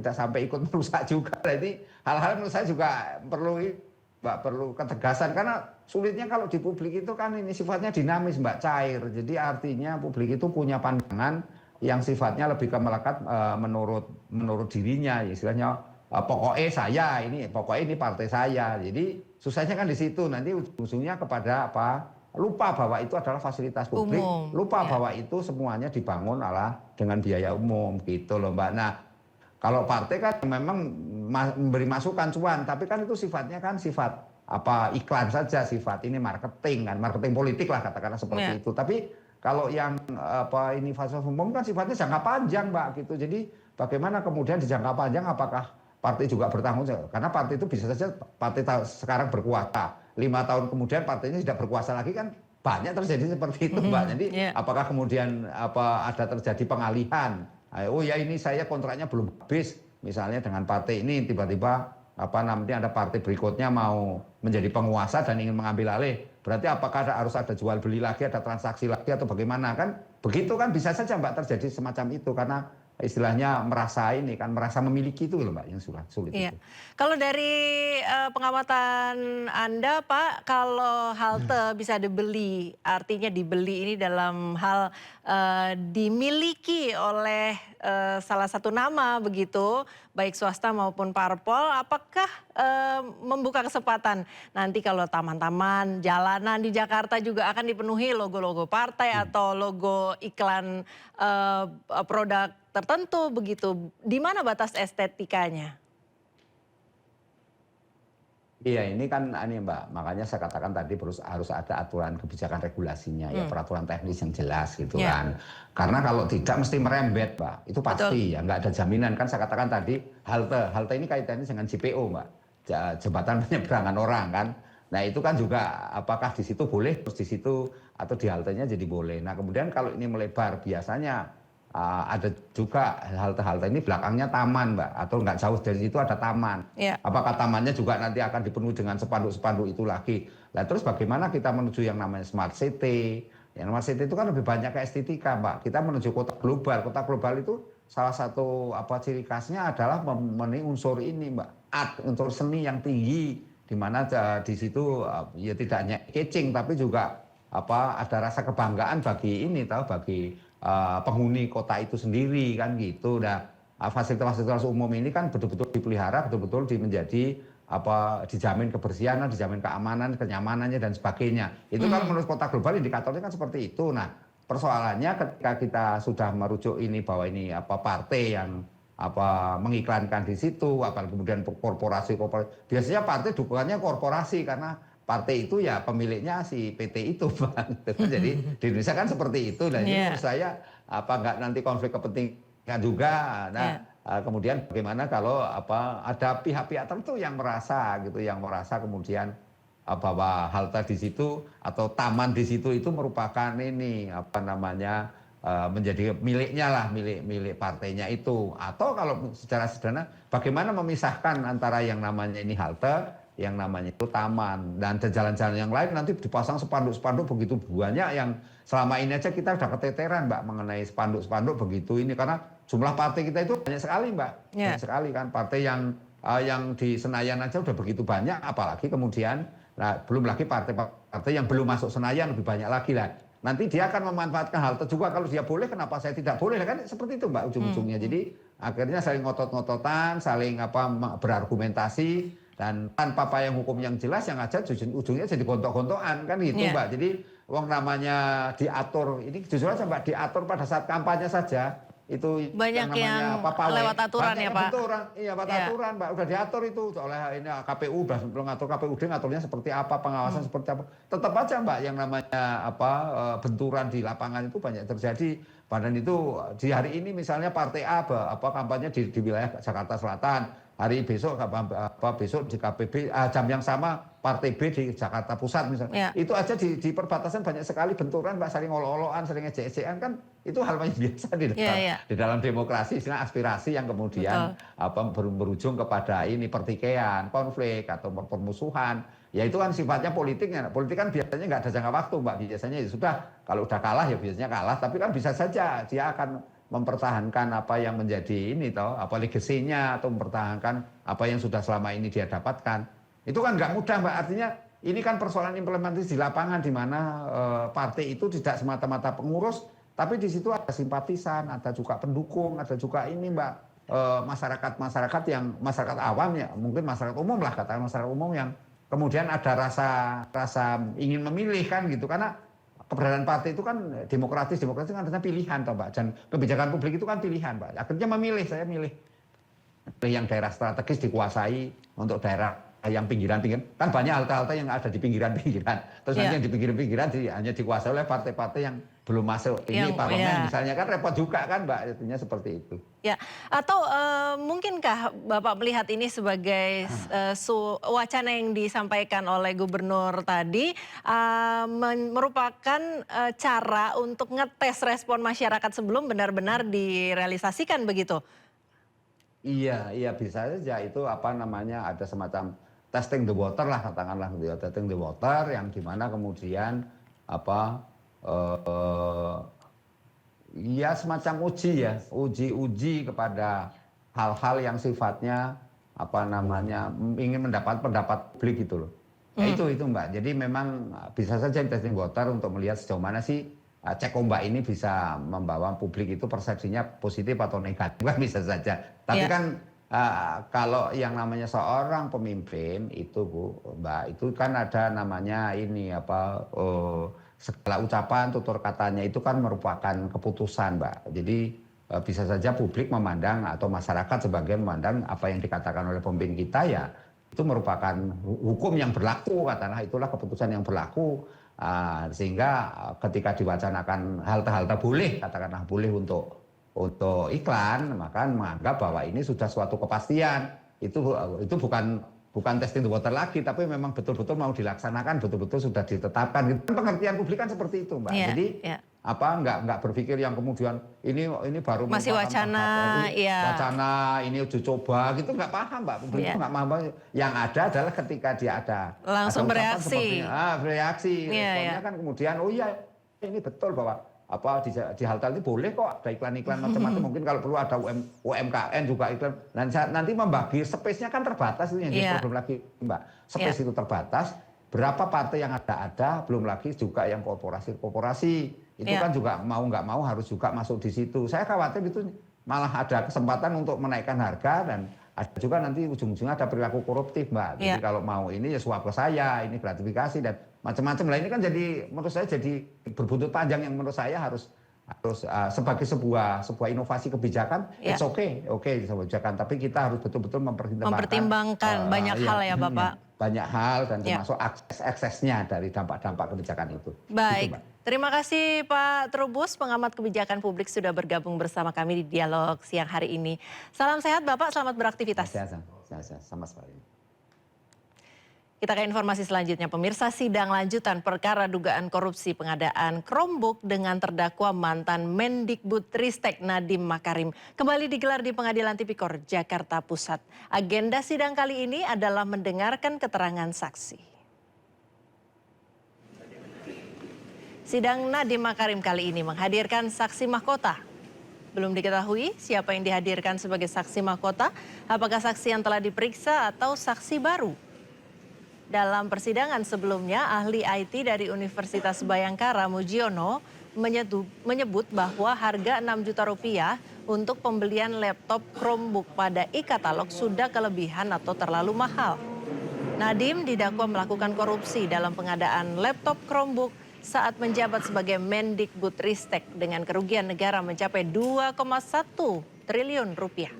sampai ikut merusak juga? Jadi hal-hal menurut saya juga perlu ketegasan, karena sulitnya kalau di publik itu kan ini sifatnya dinamis, Mbak, cair. Jadi artinya publik itu punya pandangan yang sifatnya lebih ke melekat menurut dirinya, istilahnya pokoknya ini partai saya. Jadi susahnya kan di situ, nanti ujungnya kepada lupa bahwa itu adalah fasilitas publik, lupa bahwa itu semuanya dibangun dengan biaya umum gitu loh Mbak. Nah, kalau partai kan memang memberi masukan cuan, tapi kan itu sifatnya kan sifat iklan saja, sifat ini marketing politik lah katakanlah seperti itu. Tapi kalau yang ini fasilitas umum kan sifatnya jangka panjang Mbak gitu. Jadi bagaimana kemudian di jangka panjang apakah partai juga bertanggung jawab? Karena partai itu bisa saja partai sekarang berkuasa, 5 tahun kemudian partainya tidak berkuasa lagi, kan banyak terjadi seperti itu Mbak. Jadi apakah kemudian ada terjadi pengalihan? Oh ya ini saya kontraknya belum habis, misalnya dengan partai ini tiba-tiba nanti ada partai berikutnya mau menjadi penguasa dan ingin mengambil alih. Berarti apakah harus ada jual beli lagi, ada transaksi lagi atau bagaimana kan? Begitu kan bisa saja Mbak terjadi semacam itu karena istilahnya merasa memiliki itu loh Mbak yang sulit itu. Kalau dari pengamatan Anda Pak, kalau halte bisa dibeli, artinya dibeli ini dalam hal dimiliki oleh salah satu nama begitu, baik swasta maupun parpol, apakah membuka kesempatan nanti kalau taman-taman, jalanan di Jakarta juga akan dipenuhi logo-logo partai atau logo iklan produk tertentu begitu? Di mana batas estetikanya? Iya ini kan Mbak, makanya saya katakan tadi harus ada aturan kebijakan regulasinya ya, peraturan teknis yang jelas gitu kan. Karena kalau tidak mesti merembet Mbak, itu pasti ya nggak ada jaminan. Kan saya katakan tadi halte ini kaitannya dengan JPO Mbak, jembatan penyeberangan orang kan. Nah itu kan juga apakah di situ boleh, terus di situ atau di haltenya jadi boleh. Nah kemudian kalau ini melebar biasanya ada juga halte-halte ini belakangnya taman Mbak, atau nggak jauh dari situ ada taman. Apakah tamannya juga nanti akan dipenuhi dengan spanduk-spanduk itu lagi? Nah terus bagaimana kita menuju yang namanya smart city? Yang smart city itu kan lebih banyak ke estetika Mbak. Kita menuju kota global. Kota global itu salah satu ciri khasnya adalah memenuhi unsur ini Mbak, art, unsur seni yang tinggi, di mana di situ ya tidak hanya catching tapi juga ada rasa kebanggaan bagi penghuni kota itu sendiri kan gitu. Nah, fasilitas-fasilitas umum ini kan betul-betul dipelihara, betul-betul menjadi dijamin kebersihan, dijamin keamanan, kenyamanannya dan sebagainya. Itu kalau menurut kota global indikatornya kan seperti itu. Nah, persoalannya ketika kita sudah merujuk ini bahwa ini partai yang mengiklankan di situ, kemudian korporasi. Biasanya partai dukungannya korporasi karena partai itu ya pemiliknya si PT itu Bang. Jadi di Indonesia kan seperti itu. Dan ini menurut saya nggak nanti konflik kepentingan juga. Nah kemudian bagaimana kalau ada pihak-pihak tertentu yang merasa kemudian bahwa halte di situ atau taman di situ itu merupakan menjadi miliknya milik partainya itu. Atau kalau secara sederhana bagaimana memisahkan antara yang namanya ini halte, yang namanya itu taman, dan jalan-jalan yang lain nanti dipasang spanduk-spanduk begitu banyak yang selama ini aja kita udah keteteran Mbak mengenai spanduk-spanduk begitu ini karena jumlah partai kita itu banyak sekali Mbak, banyak sekali kan partai yang di Senayan aja udah begitu banyak, apalagi kemudian belum lagi partai-partai yang belum masuk Senayan lebih banyak lagi lah. Nanti dia akan memanfaatkan halte juga, kalau dia boleh kenapa saya tidak boleh, kan seperti itu Mbak ujung-ujungnya. Jadi akhirnya saling ngotot-ngototan, saling berargumentasi, dan tanpa payung hukum yang jelas yang aja ujungnya jadi gontok-gontokan kan gitu Mbak. Jadi uang namanya diatur, ini jujur aja Mbak, diatur pada saat kampanye saja itu banyak yang lewat aturan ya Pak. Iya aturan Mbak, udah diatur itu oleh ini KPU, udah ngatur, KPUD ngaturnya seperti apa, pengawasan seperti apa. Tetap aja Mbak yang namanya benturan di lapangan itu banyak terjadi. Padahal itu di hari ini misalnya partai A kampanye di wilayah Jakarta Selatan, hari besok besok di KPB jam yang sama partai B di Jakarta Pusat misalnya. Itu aja di perbatasan banyak sekali benturan Mbak, saling olo-oloan, saling ejek-ejekan, kan itu hal yang biasa di dalam demokrasi, istilah aspirasi yang kemudian berujung kepada ini pertikaian, konflik atau permusuhan. Ya itu kan sifatnya politiknya. Politik kan biasanya nggak ada jangka waktu Mbak, biasanya ya sudah, kalau udah kalah ya biasanya kalah, tapi kan bisa saja dia akan mempertahankan apa yang menjadi ini legasinya, atau mempertahankan apa yang sudah selama ini dia dapatkan. Itu kan nggak mudah Mbak, artinya ini kan persoalan implementasi di lapangan di mana partai itu tidak semata-mata pengurus, Tapi di situ ada simpatisan, ada juga pendukung, ada juga ini Mbak, masyarakat yang masyarakat awam ya, mungkin masyarakat umum lah, katakan masyarakat umum yang kemudian ada rasa ingin memilih kan gitu, karena keberadaan partai itu kan demokratis kan artinya pilihan toh Mbak, dan kebijakan publik itu kan pilihan Mbak. Akhirnya memilih, saya milih yang daerah strategis dikuasai untuk daerah yang pinggiran-pinggiran, kan banyak halte-halte yang ada di pinggiran-pinggiran, terus nanti yang di pinggiran-pinggiran hanya dikuasai oleh partai-partai yang belum masuk ini parlemen misalnya, kan repot juga kan Mbak, artinya seperti itu. Ya, atau mungkinkah Bapak melihat ini sebagai wacana yang disampaikan oleh Gubernur tadi merupakan cara untuk ngetes respon masyarakat sebelum benar-benar direalisasikan begitu? Iya bisa saja, itu apa namanya, ada semacam testing the water lah katakanlah gitu ya, testing the water yang dimana kemudian apa ya semacam uji kepada hal-hal yang sifatnya apa namanya ingin mendapat pendapat publik gitu loh. Ya itu Mbak. Jadi memang bisa saja testing water untuk melihat sejauh mana sih cek ombak ini bisa membawa publik itu persepsinya positif atau negatif, kan bisa saja. Tapi kan kalau yang namanya seorang pemimpin itu Bu, Mbak, itu kan ada namanya ini apa segala ucapan, tutur katanya itu kan merupakan keputusan, Mbak. Jadi bisa saja publik memandang atau masyarakat sebagai memandang apa yang dikatakan oleh pemimpin kita ya itu merupakan hukum yang berlaku, katakanlah itulah keputusan yang berlaku. Sehingga ketika diwacanakan halte-halte boleh, katakanlah boleh untuk iklan, maka menganggap bahwa ini sudah suatu kepastian. Itu bukan testing the water lagi, tapi memang betul-betul mau dilaksanakan, betul-betul sudah ditetapkan. Pengertian publik kan seperti itu, Mbak. Jadi nggak berpikir yang kemudian ini baru masih wacana, wacana ini uji coba gitu, nggak paham, Mbak. Publik itu nggak paham. Yang ada adalah ketika dia ada langsung bereaksi, responnya kan kemudian oh iya ini betul bahwa di halte ini boleh kok ada iklan-iklan macam-macam, mungkin kalau perlu ada UMKM juga iklan. Nanti membagi space-nya kan terbatas, itu yang jadi problem lagi, Mbak. Space itu terbatas, berapa partai yang ada, belum lagi juga yang korporasi itu kan juga mau nggak mau harus juga masuk di situ. Saya khawatir itu malah ada kesempatan untuk menaikkan harga, dan ada juga nanti ujung-ujungnya ada perilaku koruptif, Mbak. Jadi kalau mau ini ya suap ke saya, ini gratifikasi dan macam-macam lah. Ini kan jadi menurut saya jadi berbuntut panjang yang menurut saya harus sebagai sebuah inovasi kebijakan, it's okay kebijakan, tapi kita harus betul-betul mempertimbangkan banyak hal ya Bapak. Banyak hal dan termasuk aksesnya dari dampak-dampak kebijakan itu. Baik, gitu, terima kasih Pak Trubus, pengamat kebijakan publik sudah bergabung bersama kami di Dialog siang hari ini. Salam sehat Bapak, selamat beraktivitas. Sama sekali. Kita ke informasi selanjutnya, pemirsa. Sidang lanjutan perkara dugaan korupsi pengadaan Chromebook dengan terdakwa mantan Mendikbudristek Nadiem Makarim kembali digelar di Pengadilan Tipikor, Jakarta Pusat. Agenda sidang kali ini adalah mendengarkan keterangan saksi. Sidang Nadiem Makarim kali ini menghadirkan saksi mahkota. Belum diketahui siapa yang dihadirkan sebagai saksi mahkota, apakah saksi yang telah diperiksa atau saksi baru. Dalam persidangan sebelumnya, ahli IT dari Universitas Bayangkara Mujiono menyebut bahwa harga 6 juta rupiah untuk pembelian laptop Chromebook pada e-katalog sudah kelebihan atau terlalu mahal. Nadiem didakwa melakukan korupsi dalam pengadaan laptop Chromebook saat menjabat sebagai Mendikbudristek dengan kerugian negara mencapai 2,1 triliun rupiah.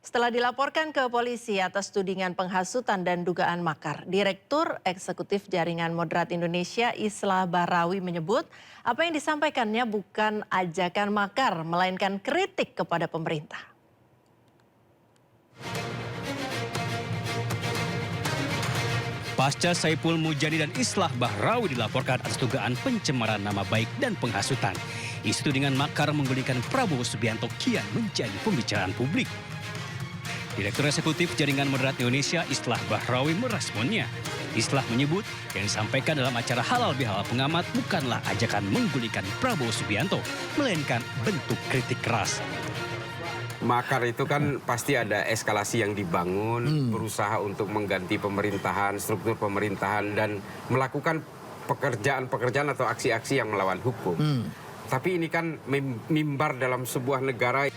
Setelah dilaporkan ke polisi atas tudingan penghasutan dan dugaan makar, Direktur Eksekutif Jaringan Moderat Indonesia Islah Bahrawi menyebut apa yang disampaikannya bukan ajakan makar, melainkan kritik kepada pemerintah. Pasca Saipul Mujani dan Islah Bahrawi dilaporkan atas dugaan pencemaran nama baik dan penghasutan, isu tudingan makar menggulingkan Prabowo Subianto kian menjadi pembicaraan publik. Direktur Eksekutif Jaringan Moderat Indonesia Islah Bahrawi meresponnya. Islah menyebut yang disampaikan dalam acara Halal Bihalal Pengamat bukanlah ajakan menggulingkan Prabowo Subianto, melainkan bentuk kritik keras. makar itu kan pasti ada eskalasi yang dibangun, berusaha untuk mengganti pemerintahan, struktur pemerintahan, dan melakukan pekerjaan-pekerjaan atau aksi-aksi yang melawan hukum. Tapi ini kan mimbar dalam sebuah negara.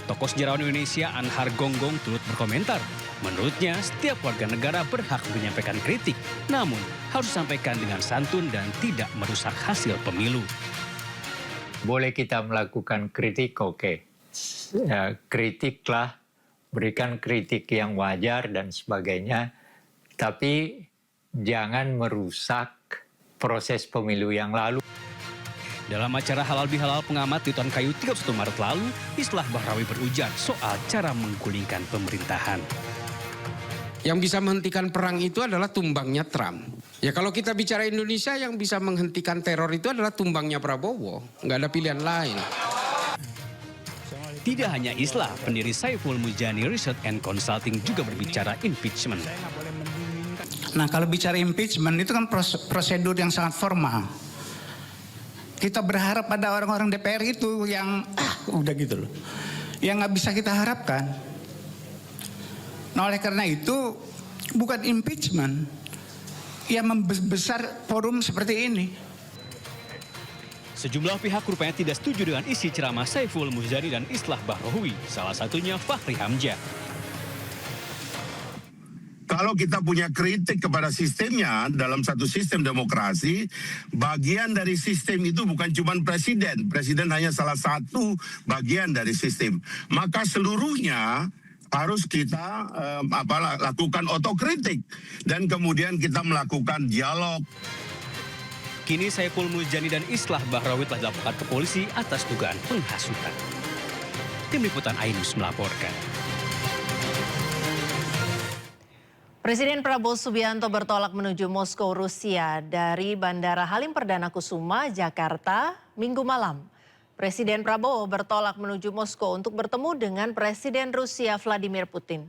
Tokoh sejarawan Indonesia Anhar Gonggong turut berkomentar. Menurutnya, setiap warga negara berhak menyampaikan kritik, namun harus disampaikan dengan santun dan tidak merusak hasil pemilu. Boleh kita melakukan kritik, oke. Ya, kritiklah, berikan kritik yang wajar dan sebagainya, tapi jangan merusak proses pemilu yang lalu. Dalam acara Halal Bihalal pengamat di Tuan Kayu 31 Maret lalu, Islah Bahrawi berujar soal cara menggulingkan pemerintahan. Yang bisa menghentikan perang itu adalah tumbangnya Trump. Ya kalau kita bicara Indonesia, yang bisa menghentikan teror itu adalah tumbangnya Prabowo. Nggak ada pilihan lain. Tidak hanya Islah, pendiri Saiful Mujani Research and Consulting juga berbicara impeachment. Nah, kalau bicara impeachment itu kan prosedur yang sangat formal. Kita berharap pada orang-orang DPR itu yang udah gitu loh. Yang nggak bisa kita harapkan. Nah, oleh karena itu bukan impeachment yang membesar forum seperti ini. Sejumlah pihak rupanya tidak setuju dengan isi ceramah Saiful Mujani dan Islah Bahrawi, salah satunya Fahri Hamzah. Kalau kita punya kritik kepada sistemnya dalam satu sistem demokrasi, bagian dari sistem itu bukan cuma presiden. Presiden hanya salah satu bagian dari sistem. Maka seluruhnya harus kita lakukan otokritik. Dan kemudian kita melakukan dialog. Kini Saiful Mujani dan Islah Bahrawi telah dilaporkan ke polisi atas dugaan penghasutan. Tim Liputan Ainus melaporkan. Presiden Prabowo Subianto bertolak menuju Moskow, Rusia dari Bandara Halim Perdana Kusuma, Jakarta, Minggu malam. Presiden Prabowo bertolak menuju Moskow untuk bertemu dengan Presiden Rusia Vladimir Putin.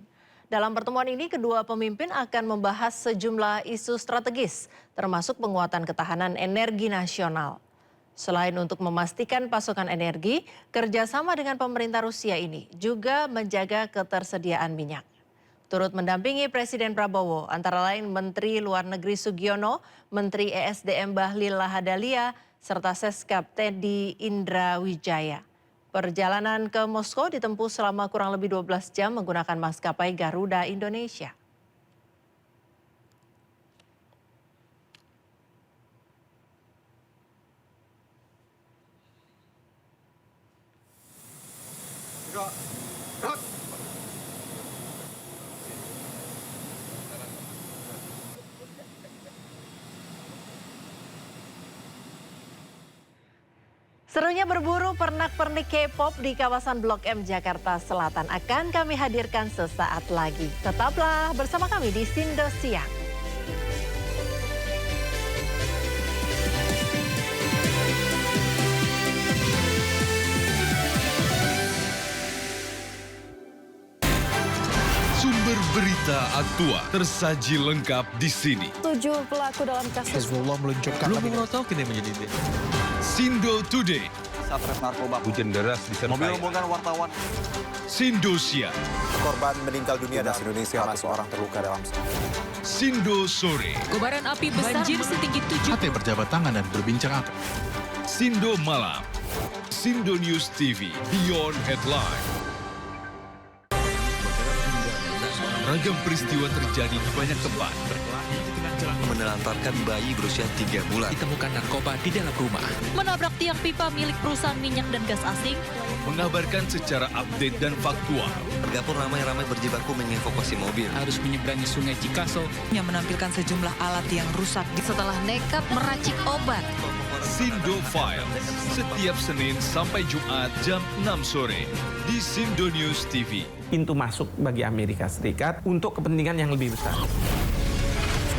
Dalam pertemuan ini, kedua pemimpin akan membahas sejumlah isu strategis, termasuk penguatan ketahanan energi nasional. Selain untuk memastikan pasokan energi, kerjasama dengan pemerintah Rusia ini juga menjaga ketersediaan minyak. Turut mendampingi Presiden Prabowo, antara lain Menteri Luar Negeri Sugiono, Menteri ESDM Bahlil Lahadalia, serta Seskap Teddy Indra Wijaya. Perjalanan ke Moskow ditempuh selama kurang lebih 12 jam menggunakan maskapai Garuda Indonesia. Serunya berburu pernak-pernik K-pop di kawasan Blok M Jakarta Selatan akan kami hadirkan sesaat lagi. Tetaplah bersama kami di Sindo Siang. Sumber berita aktual tersaji lengkap di sini. 7 pelaku dalam kasus Hezbollah meluncurkan Sindo Today. Satres narkoba. Hujan deras disertai mobil rombongan wartawan. Sindo Siang. Korban meninggal dunia dan Indonesia, seorang terluka dalam. Sindo Sore. Kobaran api besar setinggi 7. Hati berjabat tangan dan berbincang apa. Sindo Malam. Sindo News TV Beyond Headline. Ragam peristiwa terjadi di banyak tempat. Menelantarkan bayi berusia 3 bulan. Ditemukan narkoba di dalam rumah. Menabrak tiang pipa milik perusahaan minyak dan gas asing. Mengabarkan secara update dan faktual. Warga pun ramai-ramai berjibaku mengevakuasi mobil. Harus menyeberangi sungai Cikaso. Yang menampilkan sejumlah alat yang rusak Setelah nekat meracik obat. Sindo Files. Setiap Senin sampai Jumat jam 6 sore. Di Sindo News TV. Pintu masuk bagi Amerika Serikat untuk kepentingan yang lebih besar.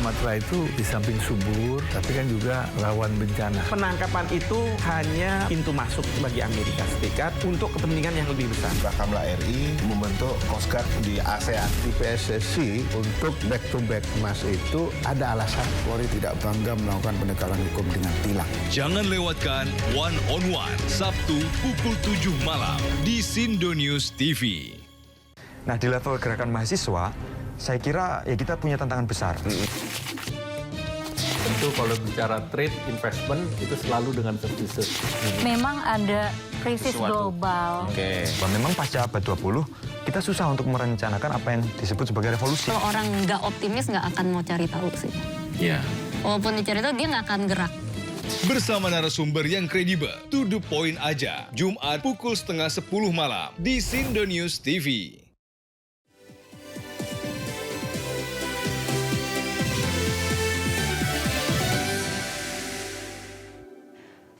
Sumatera itu di samping subur, tapi kan juga rawan bencana. Penangkapan itu hanya pintu masuk bagi Amerika Serikat untuk kepentingan yang lebih besar. Bakamla RI membentuk Coast Guard di ASEAN. Di PSSI untuk back to back Mas itu ada alasan. Polri tidak bangga melakukan penegakan hukum dengan tilang. Jangan lewatkan One on One Sabtu pukul 7 malam di Sindo News TV. Nah, di level gerakan mahasiswa, saya kira ya kita punya tantangan besar. Tentu kalau bicara trade investment itu selalu dengan services. Memang ada krisis global. Oke. Memang pasca abad 20 kita susah untuk merencanakan apa yang disebut sebagai revolusi. Kalau orang nggak optimis nggak akan mau cari tahu sih. Ya. Walaupun dicari tahu dia nggak akan gerak. Bersama narasumber yang kredibel, to the point aja. Jumat pukul 9:30 malam di Sindo News TV.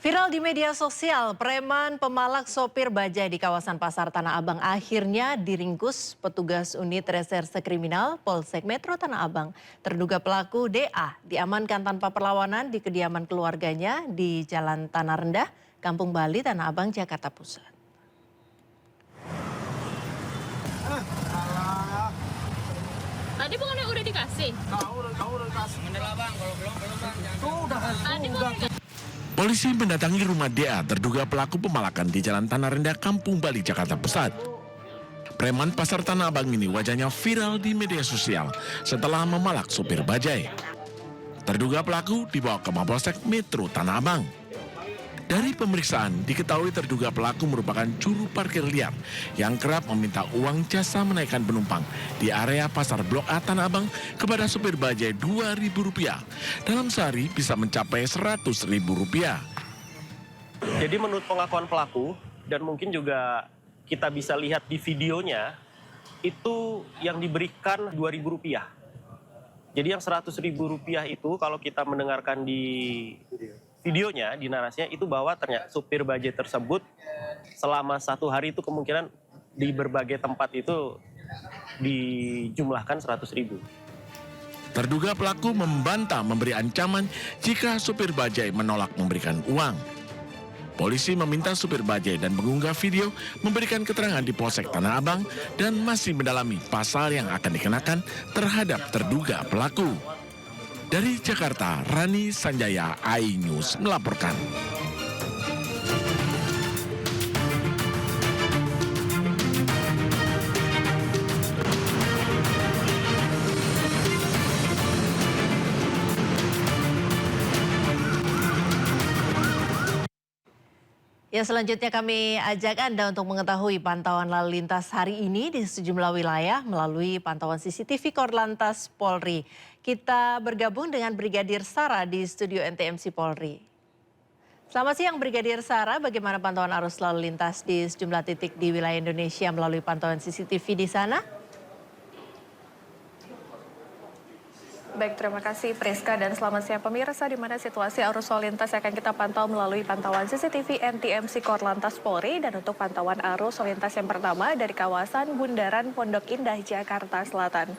Viral di media sosial, preman pemalak sopir bajai di kawasan Pasar Tanah Abang akhirnya diringkus petugas unit reserse kriminal Polsek Metro Tanah Abang. Terduga pelaku DA diamankan tanpa perlawanan di kediaman keluarganya di Jalan Tanah Rendah, Kampung Bali, Tanah Abang, Jakarta Pusat. Tadi bukannya udah dikasih? Udah dikasih. Bener lah bang, kalau belum bang. Tadi bukan. Polisi mendatangi rumah DA terduga pelaku pemalakan di Jalan Tanah Rendah, Kampung Bali, Jakarta Pusat. Preman Pasar Tanah Abang ini wajahnya viral di media sosial setelah memalak sopir bajai. Terduga pelaku dibawa ke Mapolsek Metro Tanah Abang. Dari pemeriksaan diketahui terduga pelaku merupakan juru parkir liar yang kerap meminta uang jasa menaikkan penumpang di area Pasar Blok A Tanah Abang kepada sopir bajai Rp2.000. Dalam sehari bisa mencapai Rp100.000. Jadi menurut pengakuan pelaku dan mungkin juga kita bisa lihat di videonya, itu yang diberikan Rp2.000. Jadi yang Rp100.000 itu kalau kita mendengarkan di videonya, di narasinya itu bahwa ternyata supir bajai tersebut selama 1 hari itu kemungkinan di berbagai tempat itu dijumlahkan 100.000. Terduga pelaku membantah memberi ancaman jika supir bajai menolak memberikan uang. Polisi meminta supir bajai dan pengunggah video memberikan keterangan di Polsek Tanah Abang dan masih mendalami pasal yang akan dikenakan terhadap terduga pelaku. Dari Jakarta, Rani Sanjaya, iNews melaporkan. Ya, selanjutnya kami ajak Anda untuk mengetahui pantauan lalu lintas hari ini di sejumlah wilayah melalui pantauan CCTV Korlantas Polri. Kita bergabung dengan Brigadir Sara di studio NTMC Polri. Selamat siang Brigadir Sara, bagaimana pantauan arus lalu lintas di sejumlah titik di wilayah Indonesia melalui pantauan CCTV di sana? Baik, terima kasih Priska dan selamat siang pemirsa, di mana situasi arus lalu lintas akan kita pantau melalui pantauan CCTV NTMC Korlantas Polri. Dan untuk pantauan arus lalu lintas yang pertama dari kawasan Bundaran Pondok Indah, Jakarta Selatan.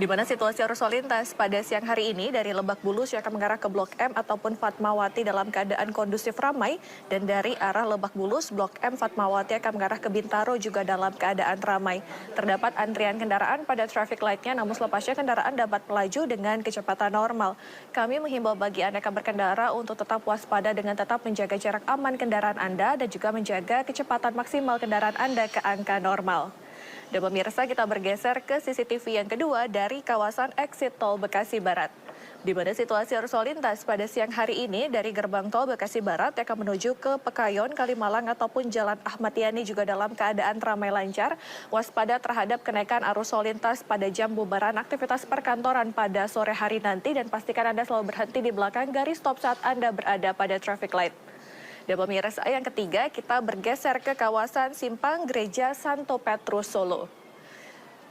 Di mana situasi arus lalu lintas pada siang hari ini dari Lebak Bulus yang akan mengarah ke Blok M ataupun Fatmawati dalam keadaan kondusif ramai, dan dari arah Lebak Bulus, Blok M Fatmawati akan mengarah ke Bintaro juga dalam keadaan ramai. Terdapat antrian kendaraan pada traffic light-nya, namun selepasnya kendaraan dapat melaju dengan kecepatan normal. Kami menghimbau bagi Anda yang berkendara untuk tetap waspada dengan tetap menjaga jarak aman kendaraan Anda dan juga menjaga kecepatan maksimal kendaraan Anda ke angka normal. Dan pemirsa, kita bergeser ke CCTV yang kedua dari kawasan exit tol Bekasi Barat. Di mana situasi arus lalu lintas pada siang hari ini dari gerbang tol Bekasi Barat yang akan menuju ke Pekayon, Kalimalang ataupun Jalan Ahmad Yani juga dalam keadaan ramai lancar. Waspada terhadap kenaikan arus lalu lintas pada jam bubaran aktivitas perkantoran pada sore hari nanti, dan pastikan Anda selalu berhenti di belakang garis stop saat Anda berada pada traffic light. Dan pemirsa, yang ketiga kita bergeser ke kawasan Simpang Gereja Santo Petrus Solo.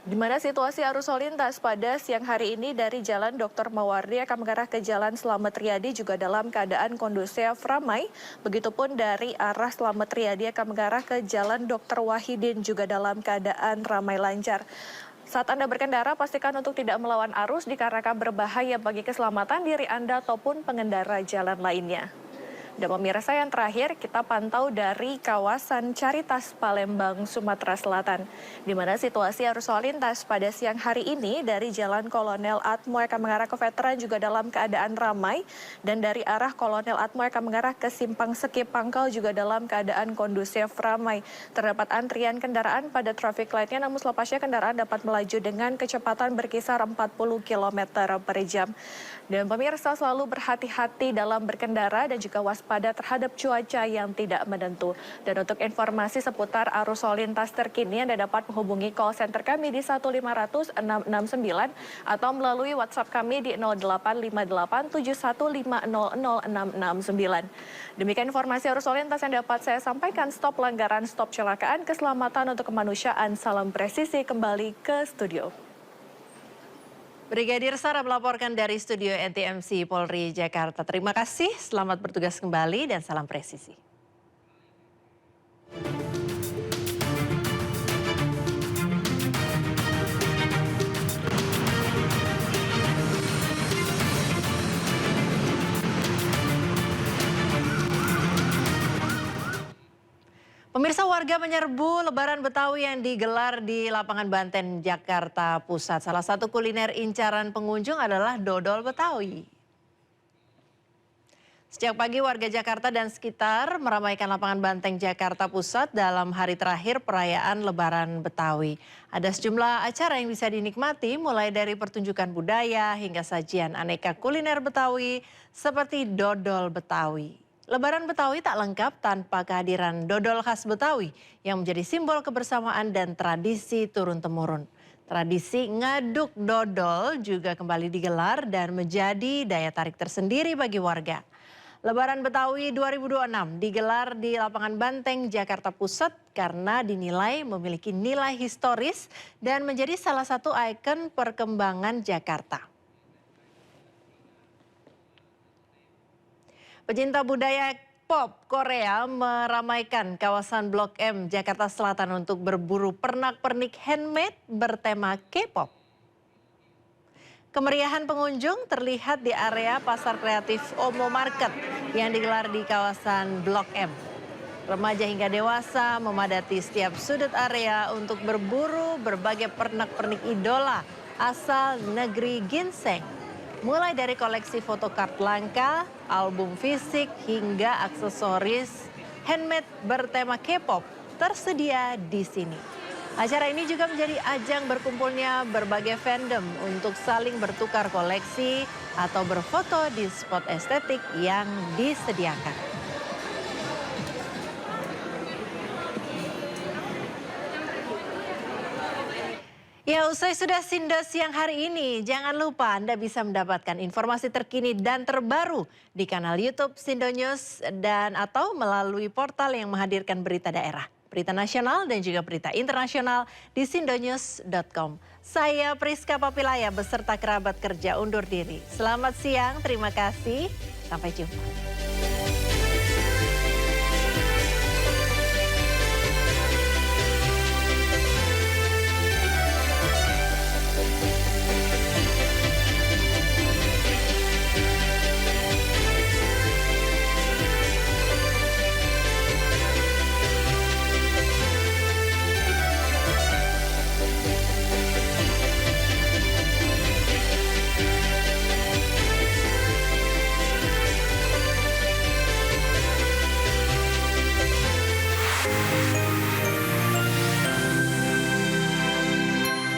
Di mana situasi arus lalu lintas pada siang hari ini dari Jalan Dr. Mawardi akan mengarah ke Jalan Slamet Riyadi juga dalam keadaan kondusif ramai. Begitupun dari arah Slamet Riyadi akan mengarah ke Jalan Dr. Wahidin juga dalam keadaan ramai lancar. Saat Anda berkendara, pastikan untuk tidak melawan arus dikarenakan berbahaya bagi keselamatan diri Anda ataupun pengendara jalan lainnya. Dan pemirsa, yang terakhir kita pantau dari kawasan Caritas, Palembang, Sumatera Selatan, di mana situasi arus lalu lintas pada siang hari ini dari Jalan Kolonel Atmo akan mengarah ke Veteran juga dalam keadaan ramai, dan dari arah Kolonel Atmo akan mengarah ke Simpang Sekip Pangkal juga dalam keadaan kondusif ramai. Terdapat antrian kendaraan pada traffic light-nya, namun selepasnya kendaraan dapat melaju dengan kecepatan berkisar 40 km per jam. Dan pemirsa, selalu berhati-hati dalam berkendara dan juga waspada terhadap cuaca yang tidak menentu. Dan untuk informasi seputar arus lalu lintas terkini, Anda dapat menghubungi call center kami di 1-500-669 atau melalui WhatsApp kami di 0858-71500669. Demikian informasi arus lalu lintas yang dapat saya sampaikan. Stop pelanggaran, stop kecelakaan, keselamatan untuk kemanusiaan. Salam presisi, kembali ke studio. Brigadir Sarah melaporkan dari studio NTMC Polri Jakarta. Terima kasih, selamat bertugas kembali dan salam presisi. Pemirsa, warga menyerbu Lebaran Betawi yang digelar di lapangan Banten, Jakarta Pusat. Salah satu kuliner incaran pengunjung adalah dodol Betawi. Sejak pagi warga Jakarta dan sekitar meramaikan lapangan Banteng, Jakarta Pusat dalam hari terakhir perayaan Lebaran Betawi. Ada sejumlah acara yang bisa dinikmati mulai dari pertunjukan budaya hingga sajian aneka kuliner Betawi seperti dodol Betawi. Lebaran Betawi tak lengkap tanpa kehadiran dodol khas Betawi yang menjadi simbol kebersamaan dan tradisi turun-temurun. Tradisi ngaduk dodol juga kembali digelar dan menjadi daya tarik tersendiri bagi warga. Lebaran Betawi 2026 digelar di lapangan Banteng, Jakarta Pusat karena dinilai memiliki nilai historis dan menjadi salah satu ikon perkembangan Jakarta. Pecinta budaya pop Korea meramaikan kawasan Blok M, Jakarta Selatan untuk berburu pernak-pernik handmade bertema K-pop. Kemeriahan pengunjung terlihat di area pasar kreatif Omo Market yang digelar di kawasan Blok M. Remaja hingga dewasa memadati setiap sudut area untuk berburu berbagai pernak-pernik idola asal negeri ginseng. Mulai dari koleksi photocard langka, album fisik, hingga aksesoris handmade bertema K-pop tersedia di sini. Acara ini juga menjadi ajang berkumpulnya berbagai fandom untuk saling bertukar koleksi atau berfoto di spot estetik yang disediakan. Ya, usai sudah Sindo siang hari ini, jangan lupa Anda bisa mendapatkan informasi terkini dan terbaru di kanal YouTube Sindo News dan atau melalui portal yang menghadirkan berita daerah, berita nasional dan juga berita internasional di sindonews.com. Saya Priska Papilaya beserta kerabat kerja undur diri. Selamat siang, terima kasih, sampai jumpa.